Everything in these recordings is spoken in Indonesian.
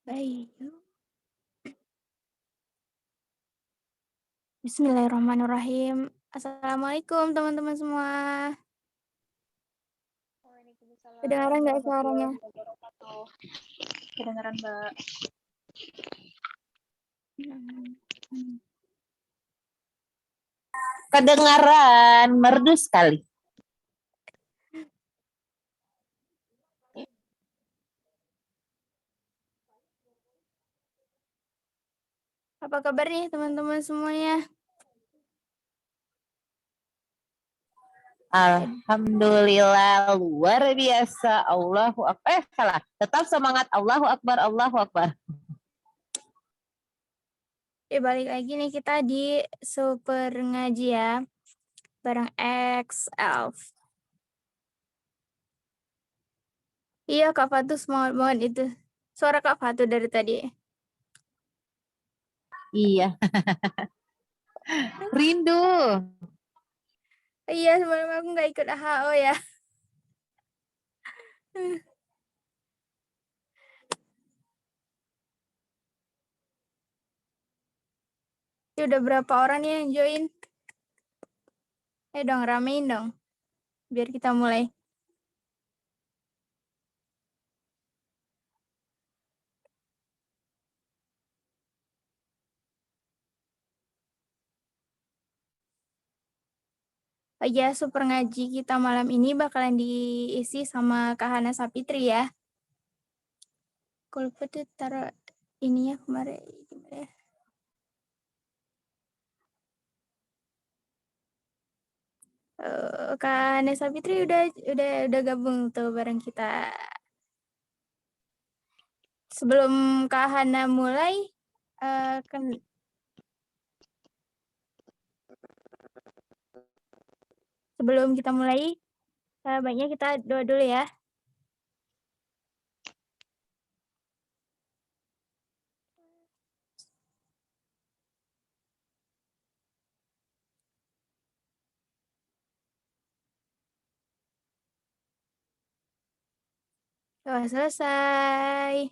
Baik. Bismillahirrahmanirrahim. Assalamualaikum teman-teman semua. Waalaikumsalam Kedengaran nggak suaranya? warahmatullahi wabarakatuh. Kedengaran, Mbak. Kedengaran, merdu sekali. Apa kabar nih teman-teman semuanya? Alhamdulillah, luar biasa. Allahu Akbar. Salah. Tetap semangat. Allahu Akbar, Allahu Akbar. Balik lagi nih kita di Super Ngaji ya. Bareng X Elf. Iya Kak Fatu, semangat banget itu. Suara Kak Fatu dari tadi. Iya. Rindu. Iya, semalam aku nggak ikut AHO ya. Ini udah berapa orang nih yang join? Dong, ramein dong. Biar kita mulai. Oh ya, Super Ngaji kita malam ini bakalan diisi sama Kak Hana Sapitri ya. Kalau lupa tuh taruh ininya kemarin. Gimana ya? Kak Hana Sapitri udah gabung tuh bareng kita. Sebelum Kak Hana mulai, kan sebelum kita mulai, baiknya kita doa dulu ya. Doa selesai.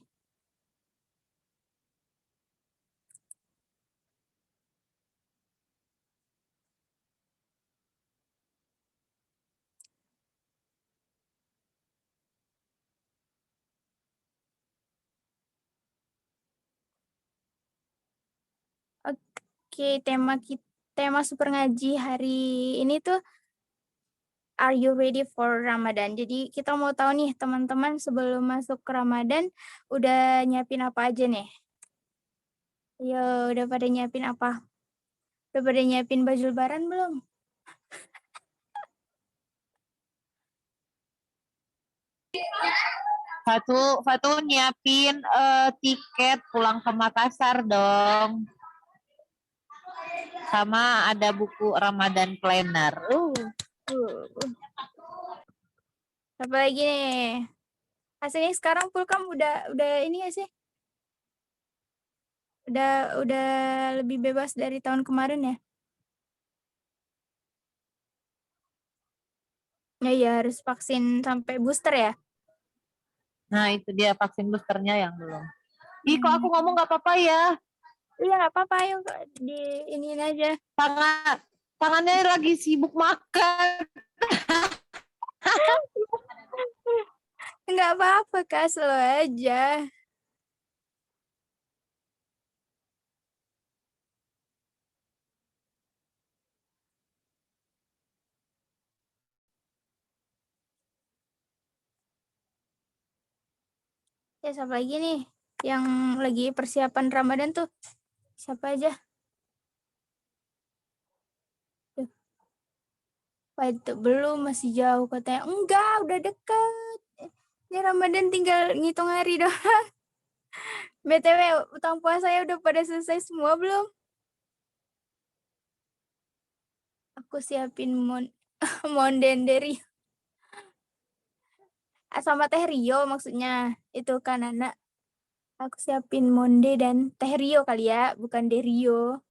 Oke, tema Super Ngaji hari ini tuh Are you ready for Ramadan? Jadi kita mau tahu nih teman-teman sebelum masuk ke Ramadan udah nyiapin apa aja nih? Yo, udah pada nyiapin apa? Udah pada nyiapin baju lebaran belum? Fatu nyiapin tiket pulang ke Makassar dong. Sama ada buku Ramadan Planner. Apa lagi nih? Aslinya sekarang Pulkam udah ini ya sih? Udah lebih bebas dari tahun kemarin ya? Ya iya harus vaksin sampai booster ya? Nah, itu dia vaksin boosternya yang belum. Ih, kok aku ngomong nggak apa-apa ya? Iya nggak apa-apa, ayo di iniin aja. Tangannya lagi sibuk makan. Nggak apa-apa Kak, slow aja. Ya siapa lagi nih yang lagi persiapan Ramadan tuh? Siapa aja? Tuh, Wah, itu belum, masih jauh katanya. Enggak, udah deket. Ini Ramadan tinggal ngitung hari doang. BTW, utang puasa ya udah pada selesai semua belum? Aku siapin monden dari sama teh Rio maksudnya. Itu kan anak. Aku siapin monde dan teh Rio kali ya, bukan Derio.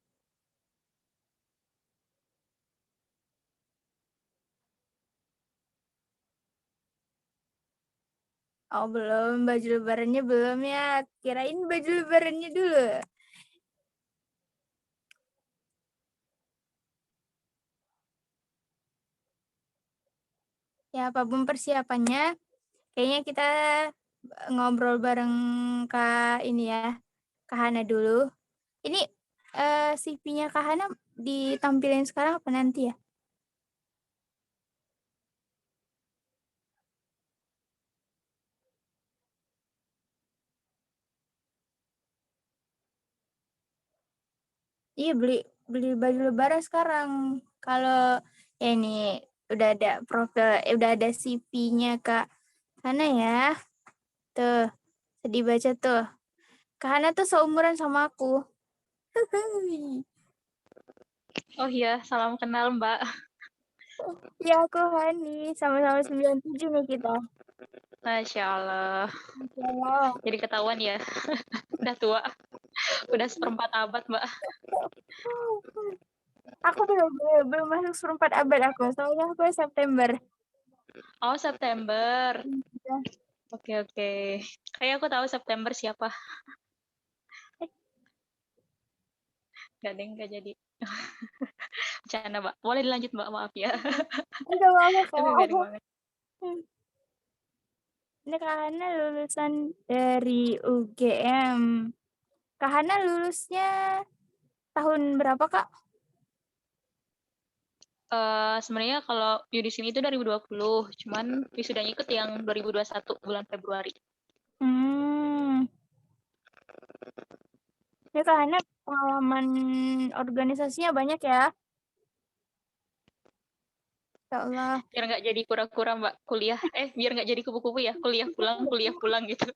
Oh belum, baju lebarannya belum ya. Kirain baju lebarannya dulu. Ya apapun persiapannya, kayaknya kita ngobrol bareng Kak ini ya, Kak Hana dulu. Ini CV-nya Kak Hana ditampilin sekarang apa nanti ya? Iya beli baju lebaran sekarang. Kalau ya ini udah ada profil, udah ada CV-nya Kak Hana ya. Tuh, sedih baca tuh. Kak Hana tuh seumuran sama aku. Oh iya, salam kenal Mbak. Ya aku Hani, sama-sama 97 nih kita. Masya Allah. Masya Allah. Jadi ketahuan ya, udah tua. Udah seperempat abad Mbak. Aku belum masuk seperempat abad aku, soalnya aku September. Oh September. Ya. Oke. Kayak aku tahu September siapa. Gak jadi. Bercanda Mbak. Boleh dilanjut Mbak, maaf ya. Enggak apa-apa Tapi garing Kak. banget. Ini Kak Hana lulusan dari UGM. Kak Hana lulusnya tahun berapa Kak? Sebenarnya kalau di sini itu 2020, cuman wisudanya ikut yang 2021 bulan Februari. Ya Kak Hana pengalaman organisasinya banyak ya. Ya Allah. Biar nggak jadi kura-kura Mbak kuliah. Biar nggak jadi kupu-kupu ya, kuliah pulang gitu.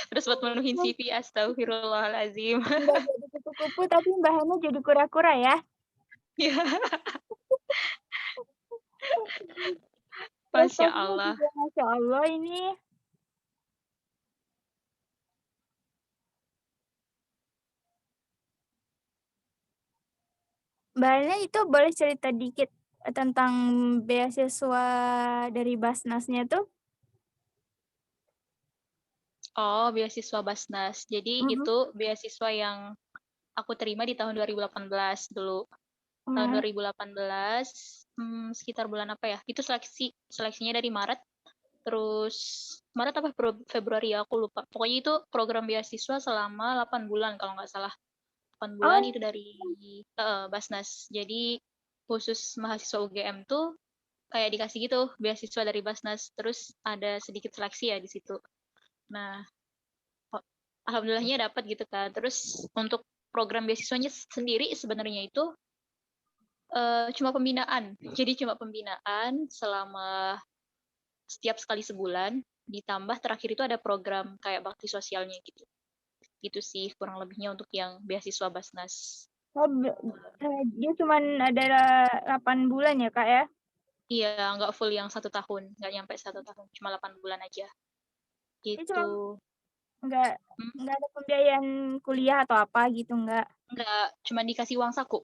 Terus buat menuhin CV, astagfirullahalazim. Enggak jadi kupu-kupu tapi Mbak Hana jadi kura-kura ya. Ya, Masya Prestasinya Allah. juga Masya Allah ini. Mbak Hana itu boleh cerita dikit tentang beasiswa dari Basnasnya tuh? Oh, beasiswa Basnas. Jadi itu beasiswa yang aku terima di tahun 2018 dulu. Tahun 2018, sekitar bulan apa ya? Itu seleksinya dari Maret. Terus Maret apa Februari ya, aku lupa. Pokoknya itu program beasiswa selama 8 bulan kalau nggak salah. 8 bulan itu dari Basnas. Jadi khusus mahasiswa UGM tuh kayak dikasih gitu beasiswa dari Basnas. Terus ada sedikit seleksi ya di situ. Nah, alhamdulillahnya dapat gitu kan. Terus untuk program beasiswanya sendiri sebenarnya itu cuma pembinaan. Jadi cuma pembinaan selama setiap sekali sebulan, ditambah terakhir itu ada program kayak bakti sosialnya gitu. Gitu sih kurang lebihnya untuk yang beasiswa Basnas. Dia cuma ada 8 bulan ya Kak ya? Iya, nggak full yang 1 tahun, nggak nyampe 1 tahun, cuma 8 bulan aja. Dia cuma Gitu. nggak ada pembiayaan kuliah atau apa gitu nggak? Nggak, cuma dikasih uang saku.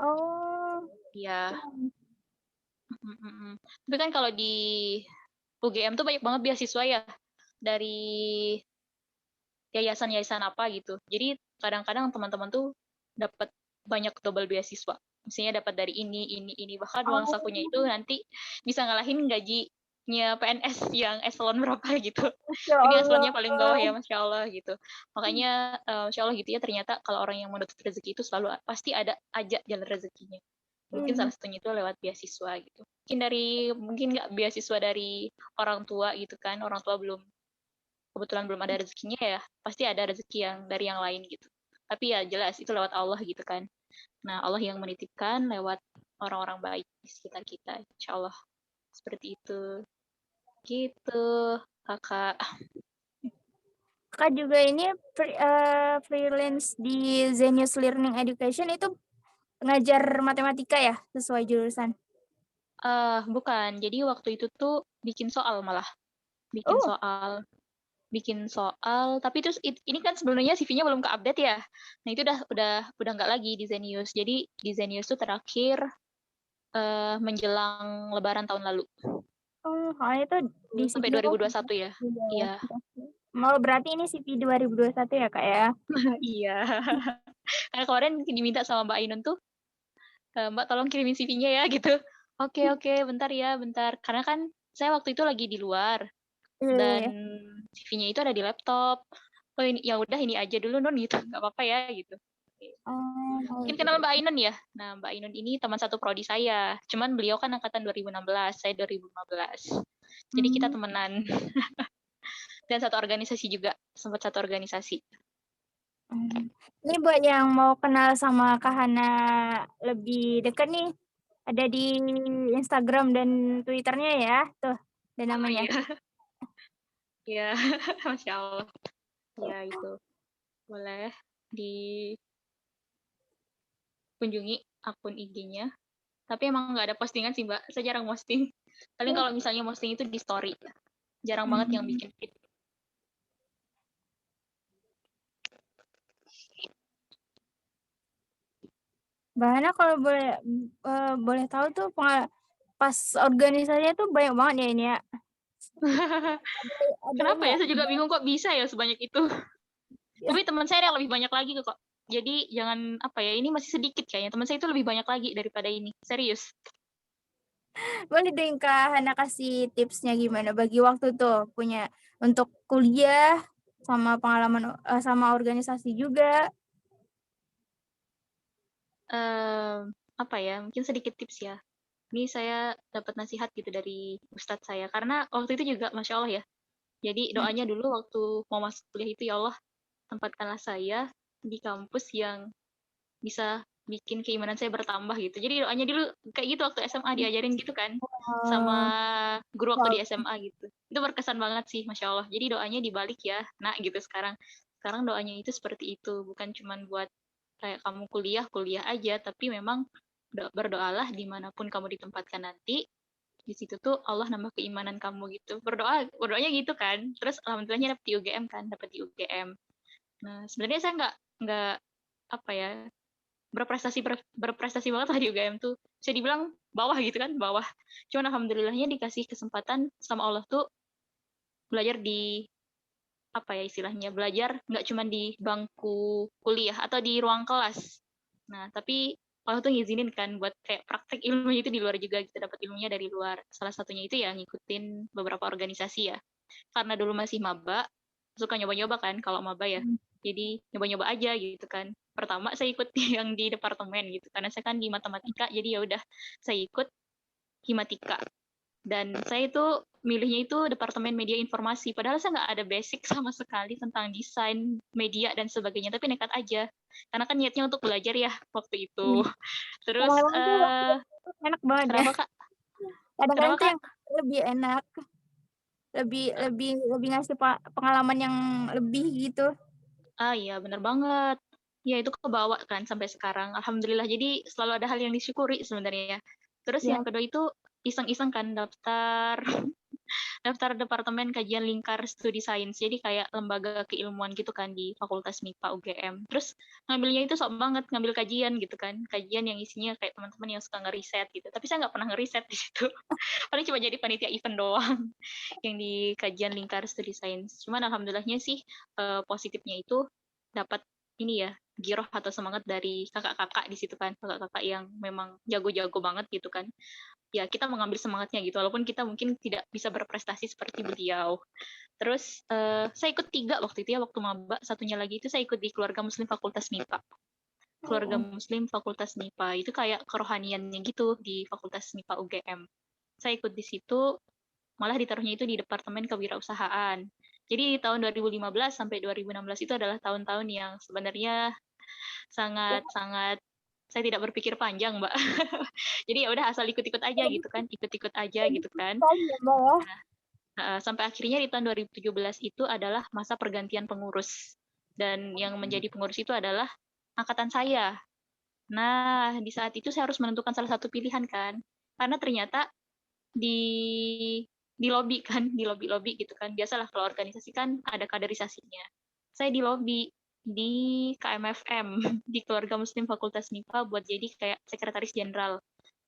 Oh. Iya. Tapi kan kalau di UGM tuh banyak banget beasiswa ya, dari yayasan-yayasan apa gitu. Jadi kadang-kadang teman-teman tuh dapat banyak double beasiswa. Misalnya dapat dari ini. Bahkan uang sakunya itu nanti bisa ngalahin gajinya PNS yang eselon berapa gitu. Masya Ini Allah. eselonnya paling bawah ya, Masya Allah gitu. Makanya, Masya Allah gitu ya, ternyata kalau orang yang menuntut rezeki itu selalu pasti ada aja jalan rezekinya. Mungkin salah satunya itu lewat beasiswa gitu. Mungkin nggak beasiswa dari orang tua gitu kan, orang tua kebetulan belum ada rezekinya ya, pasti ada rezeki yang dari yang lain gitu. Tapi ya jelas itu lewat Allah gitu kan. Nah, Allah yang menitipkan lewat orang-orang baik di sekitar kita, insya Allah. Seperti itu. Gitu, kakak. Kak juga ini freelance di Zenius Learning Education itu ngajar matematika ya sesuai jurusan? Bukan, jadi waktu itu tuh bikin soal malah. Bikin soal, tapi terus ini kan sebenarnya CV-nya belum ke-update ya. Nah, itu udah nggak lagi di Zenius. Jadi di Zenius tuh terakhir menjelang Lebaran tahun lalu. Oh, soalnya itu di sampai CV-nya kan 2021 ya. Iya. mau berarti ini CV 2021 ya, Kak, ya? Iya. Karena kemarin diminta sama Mbak Ainun tuh, Mbak tolong kirimin CV-nya ya gitu. Oke, bentar ya, bentar. Karena kan saya waktu itu lagi di luar dan Iya. CV-nya itu ada di laptop. Oh ini ya udah ini aja dulu non gitu, nggak apa-apa ya gitu. Oh, Mungkin kenal gitu. Mbak Ainun ya. Nah Mbak Ainun ini teman satu prodi saya. Cuman beliau kan angkatan 2016, saya 2015. Jadi kita Hmm. temenan dan satu organisasi juga, sempat satu organisasi. Ini buat yang mau kenal sama Kak Hana lebih dekat nih, ada di Instagram dan Twitter-nya ya, tuh ada Oh namanya. iya, iya, Masya Allah. Ya itu boleh dikunjungi akun IG-nya. Tapi emang nggak ada postingan sih Mbak, saya jarang posting. Paling kalau misalnya posting itu di story, jarang banget yang bikin feed. Mbak Hana kalau boleh tahu tuh pas organisasinya tuh banyak banget ya ini ya. Ada Kenapa ini ya? ya? Saya juga bingung kok bisa ya sebanyak itu. Ya. Tapi teman saya yang lebih banyak lagi kok. Jadi jangan apa ya, ini masih sedikit kayaknya. Teman saya itu lebih banyak lagi daripada ini. Serius. Boleh deh Kak Hana kasih tipsnya gimana bagi waktu tuh punya untuk kuliah sama pengalaman sama organisasi juga. Apa ya? Mungkin sedikit tips ya. Ini saya dapat nasihat gitu dari ustadz saya. Karena waktu itu juga Masya Allah ya. Jadi doanya dulu waktu mau masuk kuliah itu, ya Allah, tempatkanlah saya di kampus yang bisa bikin keimanan saya bertambah gitu. Jadi doanya dulu kayak gitu waktu SMA diajarin gitu kan sama Oh, guru waktu di SMA gitu. Itu berkesan banget sih, Masya Allah. Jadi doanya dibalik ya, nah gitu sekarang. Sekarang doanya itu seperti itu, bukan cuman buat kayak kamu kuliah aja, tapi memang berdoalah dimanapun kamu ditempatkan nanti, di situ tuh Allah nambah keimanan kamu gitu. Berdoanya gitu kan. Terus alhamdulillahnya dapet di UGM kan, dapet di UGM. Nah, sebenarnya saya nggak apa ya, berprestasi banget lah di UGM tuh. Bisa dibilang bawah gitu kan, bawah. Cuman alhamdulillahnya dikasih kesempatan sama Allah tuh belajar di apa ya istilahnya, belajar nggak cuma di bangku kuliah atau di ruang kelas. Nah, tapi Allah tuh ngizinin kan buat kayak praktek ilmunya itu di luar juga, kita dapat ilmunya dari luar. Salah satunya itu ya ngikutin beberapa organisasi ya. Karena dulu masih maba, suka nyoba-nyoba kan kalau maba ya. Jadi nyoba-nyoba aja gitu kan. Pertama saya ikut yang di departemen gitu, karena saya kan di matematika, jadi ya udah saya ikut himatika. Dan saya itu milihnya itu departemen media informasi, padahal saya nggak ada basic sama sekali tentang desain media dan sebagainya, tapi nekat aja karena kan niatnya untuk belajar ya waktu itu. Terus pengalaman tuh enak banget ya. kenapa kak? Kadang-kadang Kenapa tuh kak? yang lebih enak, lebih ngasih pengalaman yang lebih gitu. Ah iya bener banget. Ya itu kebawa kan sampai sekarang. Alhamdulillah. Jadi selalu ada hal yang disyukuri sebenarnya ya. Terus Ya. yang kedua itu iseng-iseng kan daftar daftar Departemen Kajian Lingkar Studi Sains. Jadi kayak lembaga keilmuan gitu kan di Fakultas MIPA UGM. Terus ngambilnya itu sok banget ngambil kajian gitu kan. Kajian yang isinya kayak teman-teman yang suka ngeriset gitu. Tapi saya nggak pernah ngeriset di situ. Paling cuma jadi panitia event doang yang di Kajian Lingkar Studi Sains. Cuman alhamdulillahnya sih positifnya itu dapat ini ya, giroh atau semangat dari kakak-kakak di situ kan. Kakak-kakak yang memang jago-jago banget gitu kan. Ya kita mengambil semangatnya gitu, walaupun kita mungkin tidak bisa berprestasi seperti beliau. Terus saya ikut 3 waktu itu ya, waktu maba. Satunya lagi itu saya ikut di Keluarga Muslim Fakultas MIPA. Keluarga Muslim Fakultas MIPA itu kayak kerohaniannya gitu di Fakultas MIPA UGM. Saya ikut di situ, malah ditaruhnya itu di Departemen Kewirausahaan. Jadi di tahun 2015 sampai 2016 itu adalah tahun-tahun yang sebenarnya sangat-sangat saya tidak berpikir panjang, Mbak. Jadi ya udah asal ikut-ikut aja gitu kan, ikut-ikut aja gitu kan. Sampai akhirnya di tahun 2017 itu adalah masa pergantian pengurus. Dan yang menjadi pengurus itu adalah angkatan saya. Nah, di saat itu saya harus menentukan salah satu pilihan kan. Karena ternyata di lobby kan, di lobby gitu kan. Biasalah kalau organisasi kan ada kaderisasinya. Saya di lobby di KMFM, di Keluarga Muslim Fakultas MIPA buat jadi kayak sekretaris jenderal.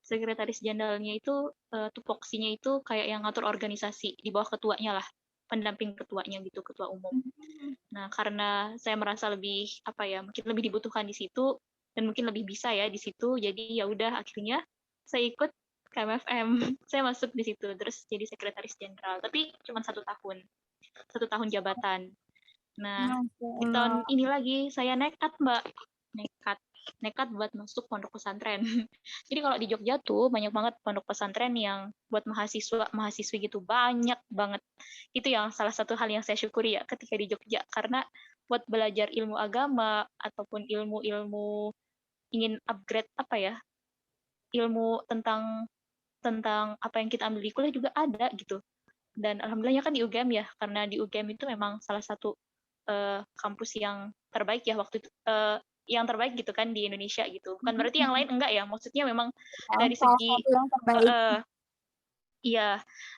Sekretaris jenderalnya itu tupoksinya itu kayak yang ngatur organisasi di bawah ketuanya lah, pendamping ketuanya gitu, ketua umum. Nah, karena saya merasa lebih apa ya, mungkin lebih dibutuhkan di situ dan mungkin lebih bisa ya di situ. Jadi ya udah akhirnya saya ikut KMFM. Saya masuk di situ terus jadi sekretaris jenderal. Tapi cuma 1 tahun jabatan. Nah, Masya di Allah. tahun ini lagi saya nekat, Mbak. Nekat buat masuk pondok pesantren. Jadi kalau di Jogja tuh banyak banget pondok pesantren yang buat mahasiswi gitu, banyak banget. Itu yang salah satu hal yang saya syukuri ya ketika di Jogja, karena buat belajar ilmu agama ataupun ilmu-ilmu ingin upgrade apa ya, ilmu tentang tentang apa yang kita ambil di kuliah juga ada gitu. Dan alhamdulillahnya kan di UGM ya, karena di UGM itu memang salah satu kampus yang terbaik ya waktu itu, yang terbaik gitu kan di Indonesia gitu. Bukan berarti yang lain enggak ya, maksudnya memang Yang dari salah segi satu yang terbaik. iya,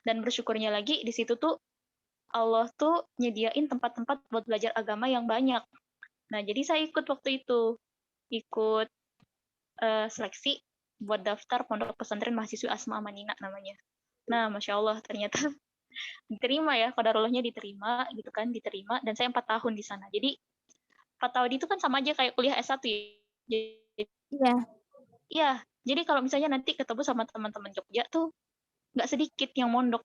dan bersyukurnya lagi di situ tuh Allah tuh nyediain tempat-tempat buat belajar agama yang banyak. Nah, jadi saya ikut waktu itu, ikut seleksi buat daftar Pondok Pesantren Mahasiswi Asma Amanina namanya. Nah, Masya Allah, ternyata diterima ya, qadarullahnya diterima gitu kan, diterima, dan saya 4 tahun di sana. Jadi 4 tahun itu kan sama aja kayak kuliah S1 ya. Jadi, Iya. iya, jadi kalau misalnya nanti ketemu sama teman-teman Jogja tuh nggak sedikit yang mondok,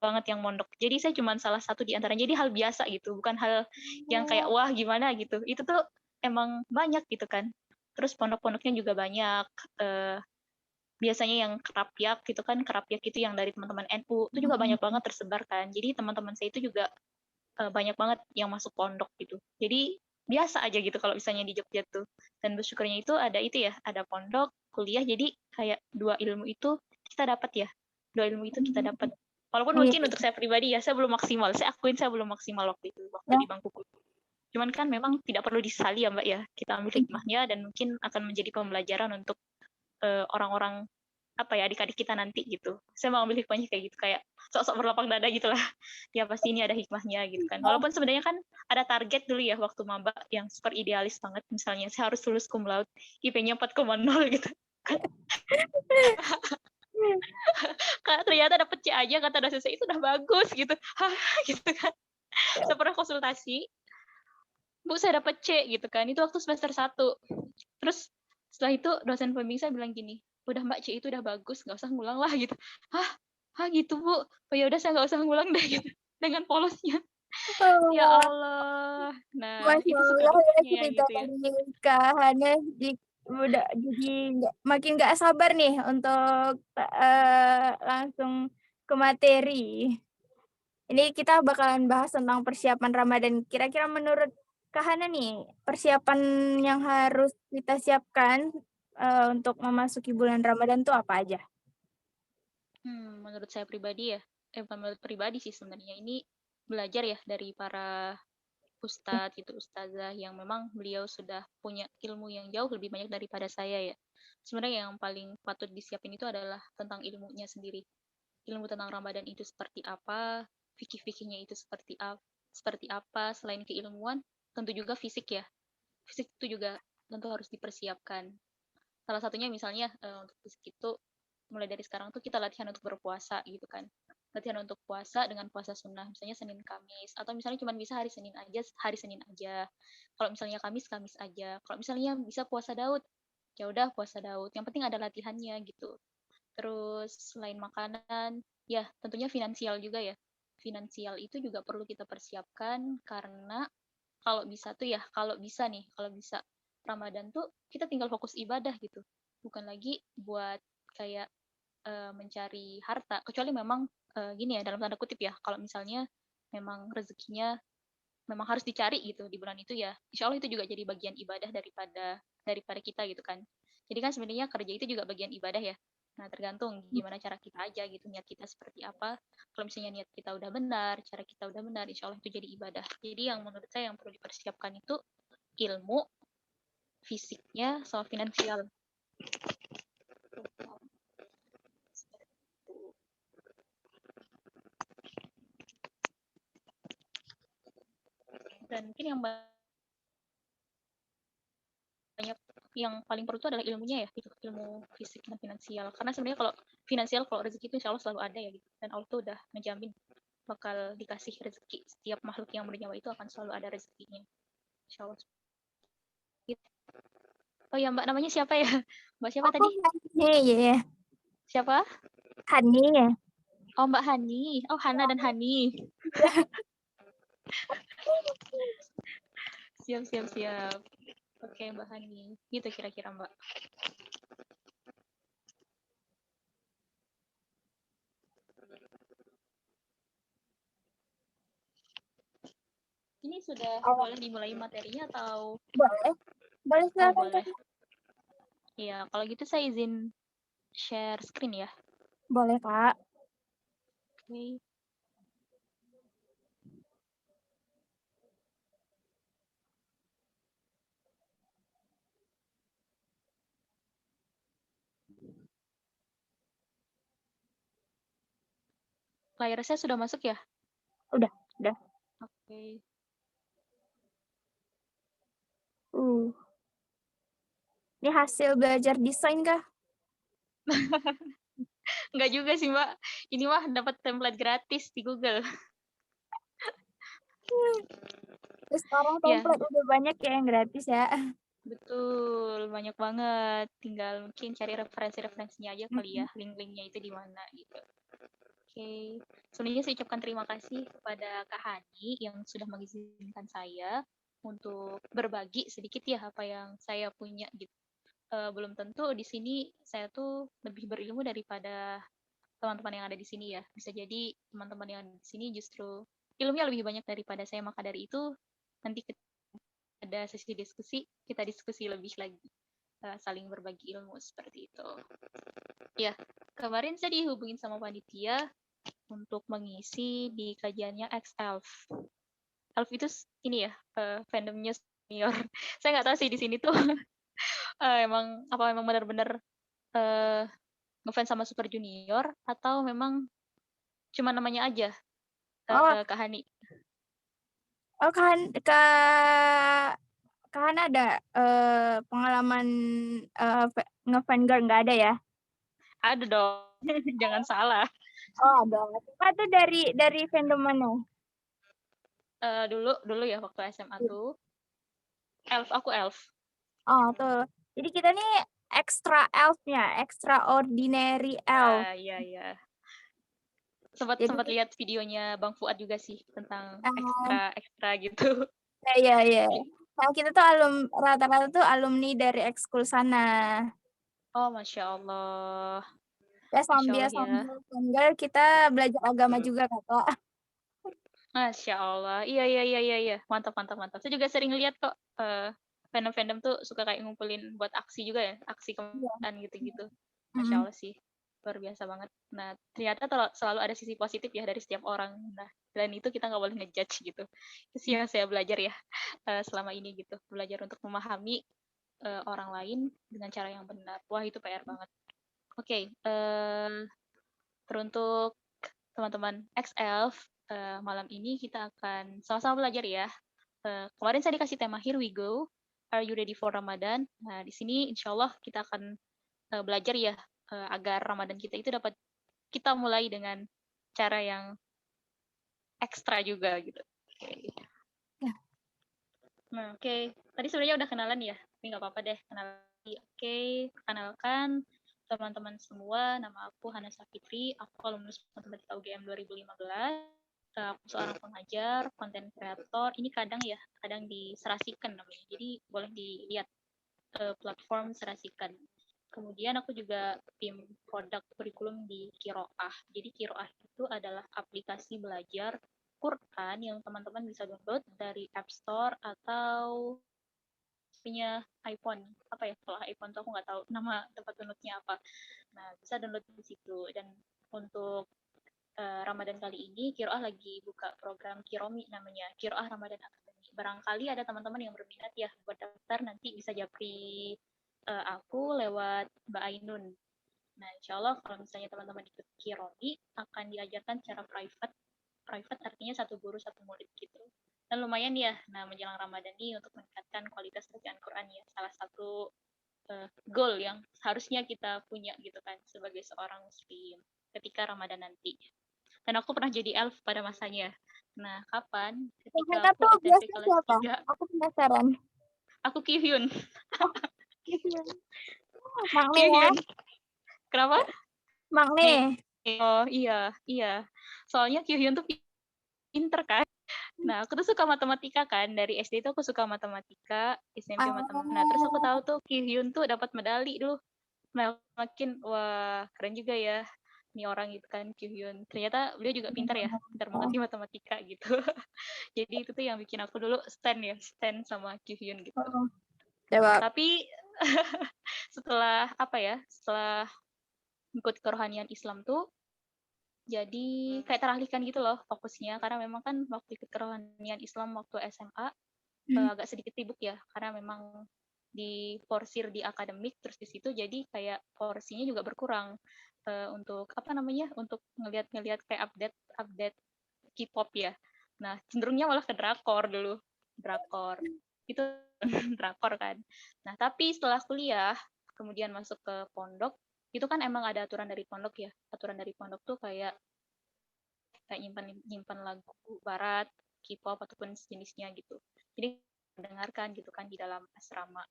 banget yang mondok. Jadi saya cuma salah satu di antaranya. Jadi hal biasa gitu, bukan hal yang kayak wah gimana gitu. Itu tuh emang banyak gitu kan. Terus pondok-pondoknya juga banyak. eh, Biasanya yang kerapiak gitu kan, kerapiak itu yang dari teman-teman NU itu juga banyak banget tersebar kan. Jadi teman-teman saya itu juga banyak banget yang masuk pondok gitu. Jadi biasa aja gitu kalau misalnya di Jogja tuh. Dan bersyukurnya itu ada itu ya, ada pondok, kuliah, jadi kayak dua ilmu itu kita dapat ya. Dua ilmu itu kita dapat. Walaupun Iya. mungkin untuk saya pribadi ya, saya belum maksimal. Saya akuin saya belum maksimal waktu itu, waktu Ya. di bangku kuliah. Cuman kan memang tidak perlu disesali ya Mbak ya. Kita ambil hikmahnya dan mungkin akan menjadi pembelajaran untuk orang-orang apa ya adik-adik kita nanti gitu. Saya mau ambil hikmahnya kayak gitu, kayak sok-sok berlapang dada gitu lah. Ya pasti ini ada hikmahnya gitu kan. Walaupun sebenarnya kan ada target dulu ya waktu maba yang super idealis banget. Misalnya saya harus lulus cum laude, IP-nya 4,0 gitu kan. Ternyata dapet C aja kata dosen saya itu udah bagus gitu. Hah gitu kan. Saya pernah konsultasi, Bu saya dapet C gitu kan. Itu waktu semester 1. Terus setelah itu dosen pembimbing saya bilang gini, udah Mbak C itu udah bagus, nggak usah ngulang lah gitu. Hah gitu Bu, oh ya udah saya nggak usah ngulang deh gitu. Dengan polosnya. Ya Oh, Allah. Nah, Masya itu suka Allah ya dukanya ya cerita gitu ya. dari Kak Hana udah jadi makin nggak sabar nih untuk langsung ke materi. Ini kita bakalan bahas tentang persiapan Ramadan. Kira-kira menurut Kak Hana nih, persiapan yang harus kita siapkan untuk memasuki bulan Ramadan tuh apa aja? Menurut saya pribadi ya, bukan menurut pribadi sih sebenarnya, ini belajar ya dari para ustadz gitu, ustazah yang memang beliau sudah punya ilmu yang jauh lebih banyak daripada saya ya. Sebenarnya yang paling patut disiapin itu adalah tentang ilmunya sendiri. Ilmu tentang Ramadan itu seperti apa, fikih-fikihnya itu seperti apa, selain keilmuan, tentu juga fisik ya. Fisik itu juga tentu harus dipersiapkan. Salah satunya misalnya untuk fisik itu mulai dari sekarang tuh kita latihan untuk berpuasa gitu kan. Latihan untuk puasa dengan puasa sunnah, misalnya Senin Kamis, atau misalnya cuma bisa hari Senin aja. Kalau misalnya Kamis, Kamis aja. Kalau misalnya bisa puasa Daud, ya udah puasa Daud. Yang penting ada latihannya gitu. Terus selain makanan, ya tentunya finansial juga ya. Finansial itu juga perlu kita persiapkan karena kalau bisa Ramadan tuh kita tinggal fokus ibadah gitu. Bukan lagi buat kayak mencari harta. Kecuali memang gini ya dalam tanda kutip ya, kalau misalnya memang rezekinya memang harus dicari gitu di bulan itu ya. Insya Allah itu juga jadi bagian ibadah daripada kita gitu kan. Jadi kan sebenarnya kerja itu juga bagian ibadah ya. Nah, tergantung gimana cara kita aja gitu, niat kita seperti apa. Kalau misalnya niat kita udah benar, cara kita udah benar, insya Allah itu jadi ibadah. Jadi yang menurut saya yang perlu dipersiapkan itu ilmu, fisiknya, sama finansial. Dan mungkin yang banyak yang paling perlu itu adalah ilmunya ya, itu ilmu fisik dan finansial. Karena sebenarnya kalau finansial, kalau rezeki itu insya Allah selalu ada ya gitu. Dan Allah tuh udah menjamin bakal dikasih rezeki. Setiap makhluk yang bernyawa itu akan selalu ada rezekinya. Insya Allah. Gitu. Oh ya Mbak, namanya siapa ya? Mbak siapa Aku tadi? Hani ya. Siapa? Hani ya. Oh Mbak Hani. Oh Hana dan Hani. Siap, siap, siap. Oke Mbak Hani. Gitu kira-kira Mbak. Ini sudah Oh, boleh dimulai materinya atau? boleh. Boleh Oh silakan boleh. Kak. Iya, kalau gitu saya izin share screen ya. Boleh Kak. Oke. Layar saya sudah masuk ya? Udah. Oke. Ini hasil belajar desain kah? Enggak juga sih Mbak. Ini mah dapat template gratis di Google. Terus sekarang Ya, template udah banyak ya yang gratis ya. betul. Banyak banget. Tinggal mungkin cari referensi-referensinya aja kali ya. Link-linknya itu di mana gitu. Oke. Sebenarnya saya ucapkan terima kasih kepada Kak Hani yang sudah mengizinkan saya untuk berbagi sedikit ya apa yang saya punya gitu. Belum tentu di sini saya tuh lebih berilmu daripada teman-teman yang ada di sini ya. Bisa jadi teman-teman yang ada di sini justru ilmunya lebih banyak daripada saya. Maka dari itu nanti ada sesi diskusi, kita diskusi lebih lagi. Saling berbagi ilmu seperti itu. Ya, kemarin saya dihubungin sama panitia untuk mengisi di kajiannya X-Elf. Elf itu ini ya, fandomnya senior. Saya nggak tahu sih di sini tuh emang benar-benar ngefans sama Super Junior atau memang cuma namanya aja Oh, Kak Hani. kan kan ada pengalaman ngefan girl nggak ada ya? Ada dong, jangan salah. Oh, ada. Kak tuh dari fandom mana? Dulu ya waktu SMA tuh aku elf. Oh, tuh. Jadi kita nih extra elf-nya, extraordinary elf. Iya iya. Sempat Jadi sempat lihat videonya Bang Fuad juga sih tentang eh, ekstra ekstra gitu. ya. Nah, kita tuh rata-rata tuh alumni dari ekskul sana. Oh masya Allah, Ya masya sambil Allah ya, sambil sambil kita belajar agama juga Kak. masya Allah. Iya iya iya iya iya. Mantap mantap mantap. Saya juga sering lihat kok fandom-fandom tuh suka kayak ngumpulin buat aksi juga ya, aksi Iya. kemanusiaan gitu-gitu. Masya Mm-mm. Allah sih, luar biasa banget. Nah, ternyata selalu ada sisi positif ya dari setiap orang. Nah, dan itu kita nggak boleh ngejudge gitu. Itu sih yang saya belajar ya selama ini gitu. Belajar untuk memahami orang lain dengan cara yang benar. Wah, itu PR banget. Oke, teruntuk teman-teman X-Elf, malam ini kita akan sama-sama belajar ya. Kemarin saya dikasih tema Here We Go, Are You Ready for Ramadan? Nah, di sini insya Allah kita akan belajar ya agar Ramadan kita itu dapat kita mulai dengan cara yang ekstra juga gitu. Okay. Ya. Nah, oke. Tadi sebenarnya udah kenalan ya, tapi nggak apa-apa deh kenalan lagi. Oke, perkenalkan teman-teman semua, nama aku Hana Safitri, aku alumnus Matematika UGM 2015. Aku seorang pengajar, konten kreator. Ini kadang diserasikan namanya. Jadi boleh dilihat platform serasikan. Kemudian aku juga tim produk kurikulum di Kiroah. Jadi Kiroah itu adalah aplikasi belajar Quran yang teman-teman bisa download dari App Store atau punya iPhone. Apa ya, kalau iPhone tuh aku nggak tahu nama tempat downloadnya apa. Nah, bisa download di situ. Dan untuk Ramadan kali ini, Kiroah lagi buka program Kiromi namanya, Kiroah Ramadan Academy. Barangkali ada teman-teman yang berminat ya buat daftar, nanti bisa japri aku lewat Mbak Ainun. Nah, insya Allah kalau misalnya teman-teman ikut Kiromi, akan diajarkan secara private. Private artinya satu guru, satu murid gitu. Dan lumayan ya, nah menjelang Ramadan ini untuk meningkatkan kualitas bacaan Quran ya. Salah satu goal yang harusnya kita punya gitu kan sebagai seorang muslim ketika Ramadan nanti. Dan aku pernah jadi elf pada masanya. Nah, kapan? Ketika Mereka aku tuh SMP biasanya kelas siapa? 3, Aku penasaran. aku Kyuhyun. Makne ya? Kyuhyun. Kenapa? Makne. Oh iya, iya. Soalnya Kyuhyun tuh pinter kan. Nah, aku tuh suka matematika kan. Dari SD itu aku suka matematika, SMP matematika. Nah, terus aku tahu tuh Kyuhyun tuh dapat medali dulu. Nah, makin wah keren juga ya nih orang gitu kan Kyuhyun. Ternyata beliau juga pintar ya, pintar banget di matematika gitu. Jadi itu tuh yang bikin aku dulu stand sama Kyuhyun gitu. Coba. Tapi setelah apa ya? Setelah ikut kerohanian Islam tuh jadi kayak teralihkan gitu loh fokusnya karena memang kan waktu ikut kerohanian Islam waktu SMA agak sedikit sibuk ya karena memang diforsir di akademik terus di situ jadi kayak porsinya juga berkurang untuk apa namanya untuk ngelihat kayak update K-pop ya. Nah, cenderungnya malah ke drakor dulu. Drakor. Itu drakor kan. Nah, tapi setelah kuliah kemudian masuk ke pondok, itu kan emang ada aturan dari pondok ya. Aturan dari pondok tuh kayak nyimpan lagu barat, K-pop ataupun sejenisnya gitu. Jadi dengarkan gitu kan di dalam asrama.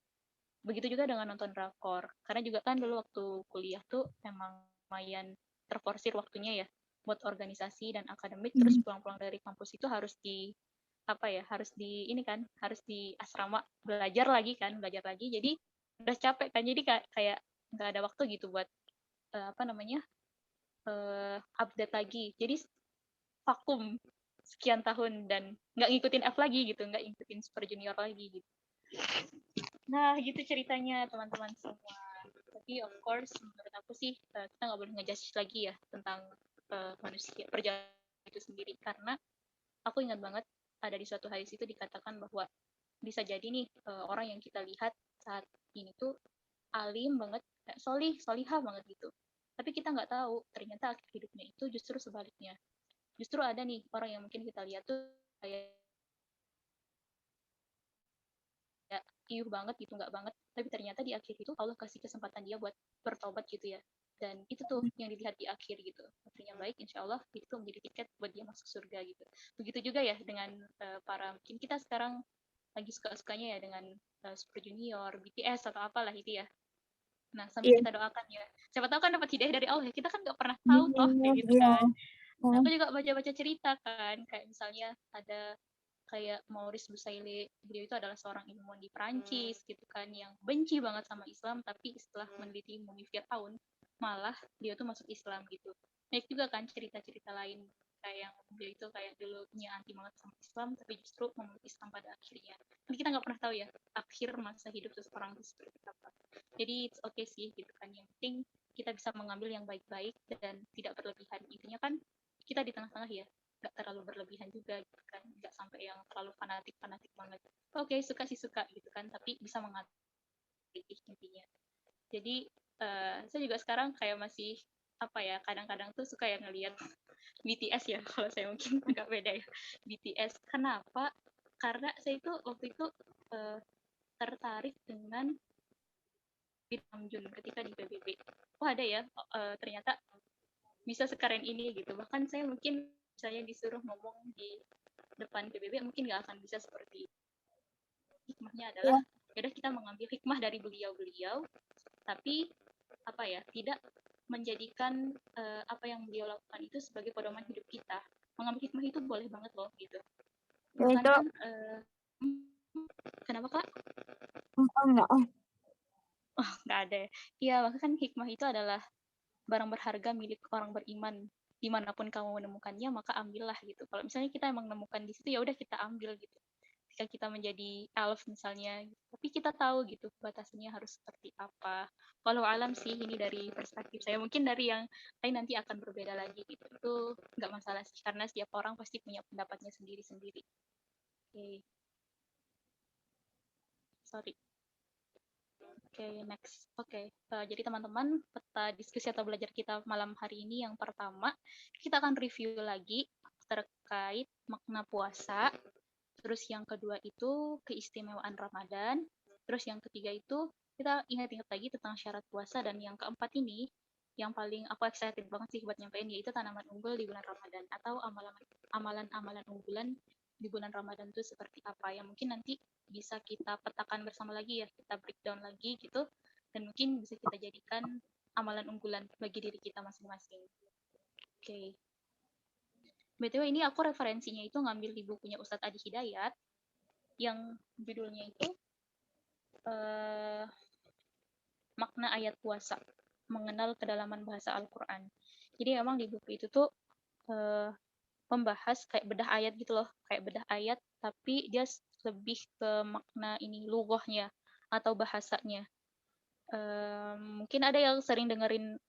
Begitu juga dengan nonton drakor. Karena juga kan dulu waktu kuliah tuh emang lumayan terforsir waktunya ya buat organisasi dan akademik terus pulang-pulang dari kampus itu harus di apa ya harus di ini kan harus di asrama belajar lagi jadi udah capek kan jadi kayak nggak ada waktu gitu buat apa namanya update lagi jadi vakum sekian tahun dan nggak ngikutin F lagi gitu nggak ngikutin Super Junior lagi gitu. Nah, gitu ceritanya teman-teman semua. Tapi of course, menurut aku sih kita nggak boleh ngejudge lagi ya tentang manusia perjalanan itu sendiri karena aku ingat banget ada di suatu hadis itu dikatakan bahwa bisa jadi nih orang yang kita lihat saat ini tuh alim banget, solihah banget gitu. Tapi kita nggak tahu ternyata akhir hidupnya itu justru sebaliknya. Justru ada nih orang yang mungkin kita lihat tuh kayak iuh banget gitu nggak banget tapi ternyata di akhir itu Allah kasih kesempatan dia buat bertobat gitu ya dan itu tuh yang dilihat di akhir gitu akhirnya baik insya Allah itu menjadi tiket buat dia masuk surga gitu begitu juga ya dengan para mungkin kita sekarang lagi suka-sukanya ya dengan Super Junior, BTS atau apalah itu ya nah sambil kita doakan ya siapa tahu kan dapat hidayah dari Allah ya kita kan nggak pernah tahu toh kayak gitu kan nah aku juga baca-baca cerita kan kayak misalnya ada kayak Maurice Busaile, beliau itu adalah seorang ilmuwan di Perancis gitu kan yang benci banget sama Islam tapi setelah meneliti mumi Fir'aun malah dia tuh masuk Islam gitu. Banyak juga kan cerita-cerita lain kayak yang beliau itu kayak dulunya anti banget sama Islam tapi justru memeluk Islam pada akhirnya. Tapi kita nggak pernah tahu ya akhir masa hidup seseorang itu seperti apa. Jadi it's okay sih gitu kan yang penting kita bisa mengambil yang baik-baik dan tidak berlebihan. Intinya kan kita di tengah-tengah ya nggak terlalu berlebihan juga gitu kan nggak sampai yang terlalu fanatik banget oke suka sih suka gitu kan tapi bisa mengatur intinya jadi saya juga sekarang kayak masih apa ya kadang-kadang tuh suka ya ngelihat BTS ya kalau saya mungkin agak beda ya BTS kenapa karena saya itu waktu itu tertarik dengan Namjoon ketika di PBB oh ada ya ternyata bisa sekeren ini gitu bahkan saya mungkin saya disuruh ngomong di depan PBB mungkin nggak akan bisa seperti hikmahnya adalah yaudah kita mengambil hikmah dari beliau-beliau tapi apa ya tidak menjadikan apa yang beliau lakukan itu sebagai pedoman hidup kita mengambil hikmah itu boleh banget loh gitu bahkan kan kenapa kak nggak ada ya iya bahkan kan hikmah itu adalah barang berharga milik orang beriman dimanapun kamu menemukannya maka ambillah gitu kalau misalnya kita emang menemukan di situ ya udah kita ambil gitu ketika kita menjadi elf misalnya tapi kita tahu gitu batasannya harus seperti apa walau alam sih ini dari perspektif saya mungkin dari yang lain nanti akan berbeda lagi gitu itu nggak masalah sih karena setiap orang pasti punya pendapatnya sendiri-sendiri oke sorry oke, next. Oke, jadi teman-teman, peta diskusi atau belajar kita malam hari ini yang pertama, kita akan review lagi terkait makna puasa. Terus yang kedua itu keistimewaan Ramadan. Terus yang ketiga itu kita ingat-ingat lagi tentang syarat puasa. Dan yang keempat ini, yang paling aku excited banget sih buat nyampein, yaitu tanaman unggul di bulan Ramadan, atau amalan-amalan unggulan di bulan Ramadan itu seperti apa, yang mungkin nanti bisa kita petakan bersama lagi ya, kita breakdown lagi gitu, dan mungkin bisa kita jadikan amalan unggulan bagi diri kita masing-masing. Oke. BTW ini aku referensinya itu ngambil di bukunya Ustadz Adi Hidayat, yang judulnya itu Makna Ayat Puasa, Mengenal Kedalaman Bahasa Al-Quran. Jadi emang di buku itu tuh membahas kayak bedah ayat gitu loh, kayak bedah ayat, tapi dia lebih ke makna ini, lughahnya atau bahasanya. Mungkin ada yang sering dengerin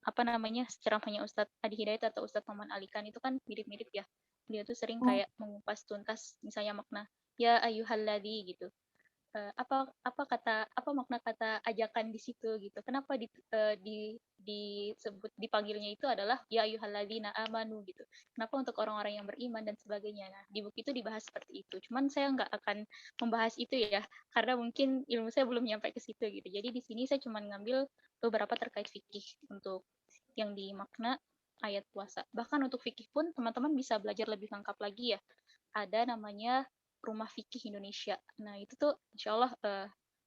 apa namanya ceramahnya Ustadz Adi Hidayat atau Ustadz Maman Alikan, itu kan mirip-mirip ya. Dia tuh sering kayak mengupas tuntas misalnya makna ya ayyuhalladzi gitu. Apa makna kata ajakan di situ gitu. Kenapa disebut dipanggilnya itu adalah ya ayyuhalladzina amanu gitu. Kenapa untuk orang-orang yang beriman dan sebagainya. Nah, di buku itu dibahas seperti itu. Cuman saya nggak akan membahas itu ya, karena mungkin ilmu saya belum nyampe ke situ gitu. Jadi di sini saya cuma ngambil beberapa terkait fikih untuk yang di makna ayat puasa. Bahkan untuk fikih pun teman-teman bisa belajar lebih lengkap lagi ya. Ada namanya Rumah Fikih Indonesia. Nah, itu tuh insya Allah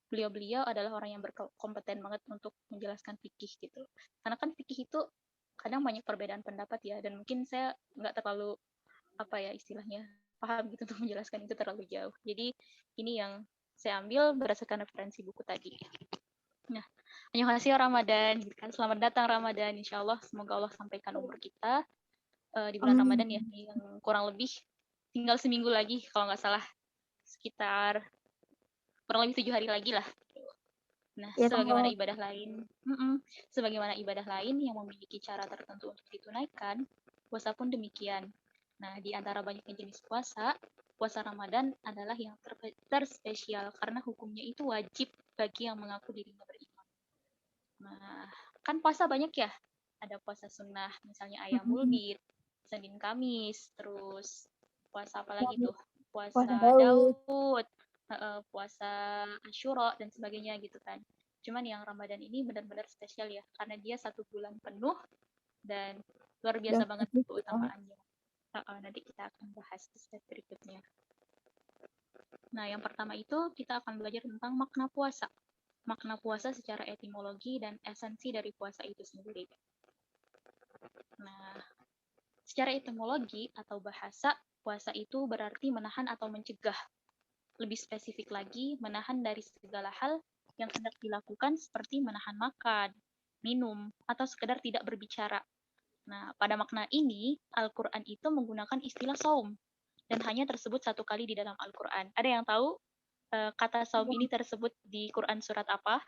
beliau-beliau adalah orang yang berkompeten banget untuk menjelaskan fikih gitu. Karena kan fikih itu kadang banyak perbedaan pendapat ya, dan mungkin saya nggak terlalu apa ya istilahnya paham gitu untuk menjelaskan itu terlalu jauh. Jadi ini yang saya ambil berdasarkan referensi buku tadi. Nah, annyeonghaseyo Ramadan, kan selamat datang Ramadan. Insya Allah semoga Allah sampaikan umur kita di bulan Ramadan ya, yang kurang lebih tinggal seminggu lagi kalau nggak salah, sekitar kurang lebih 7 hari lagi lah. Nah, Ya, sebagaimana ibadah lain yang memiliki cara tertentu untuk ditunaikan, puasa pun demikian. Nah, di antara banyaknya jenis puasa, puasa Ramadan adalah yang terspesial karena hukumnya itu wajib bagi yang mengaku dirinya beriman. Nah, kan puasa banyak ya. Ada puasa sunnah, misalnya ayamul bid, Senin Kamis, terus puasa apa lagi tuh? Puasa Daud, puasa Asyura dan sebagainya gitu kan. Cuman yang Ramadan ini benar-benar spesial ya, karena dia 1 bulan penuh dan luar biasa banget keutamaannya. Nanti kita akan bahas di slide berikutnya. Nah, yang pertama itu kita akan belajar tentang makna puasa. Makna puasa secara etimologi dan esensi dari puasa itu sendiri. Nah, secara etimologi atau bahasa, puasa itu berarti menahan atau mencegah. Lebih spesifik lagi, menahan dari segala hal yang hendak dilakukan seperti menahan makan, minum, atau sekedar tidak berbicara. Nah, pada makna ini, Al-Quran itu menggunakan istilah saum, dan hanya tersebut 1 kali di dalam Al-Quran. Ada yang tahu kata saum ini tersebut di Quran surat apa?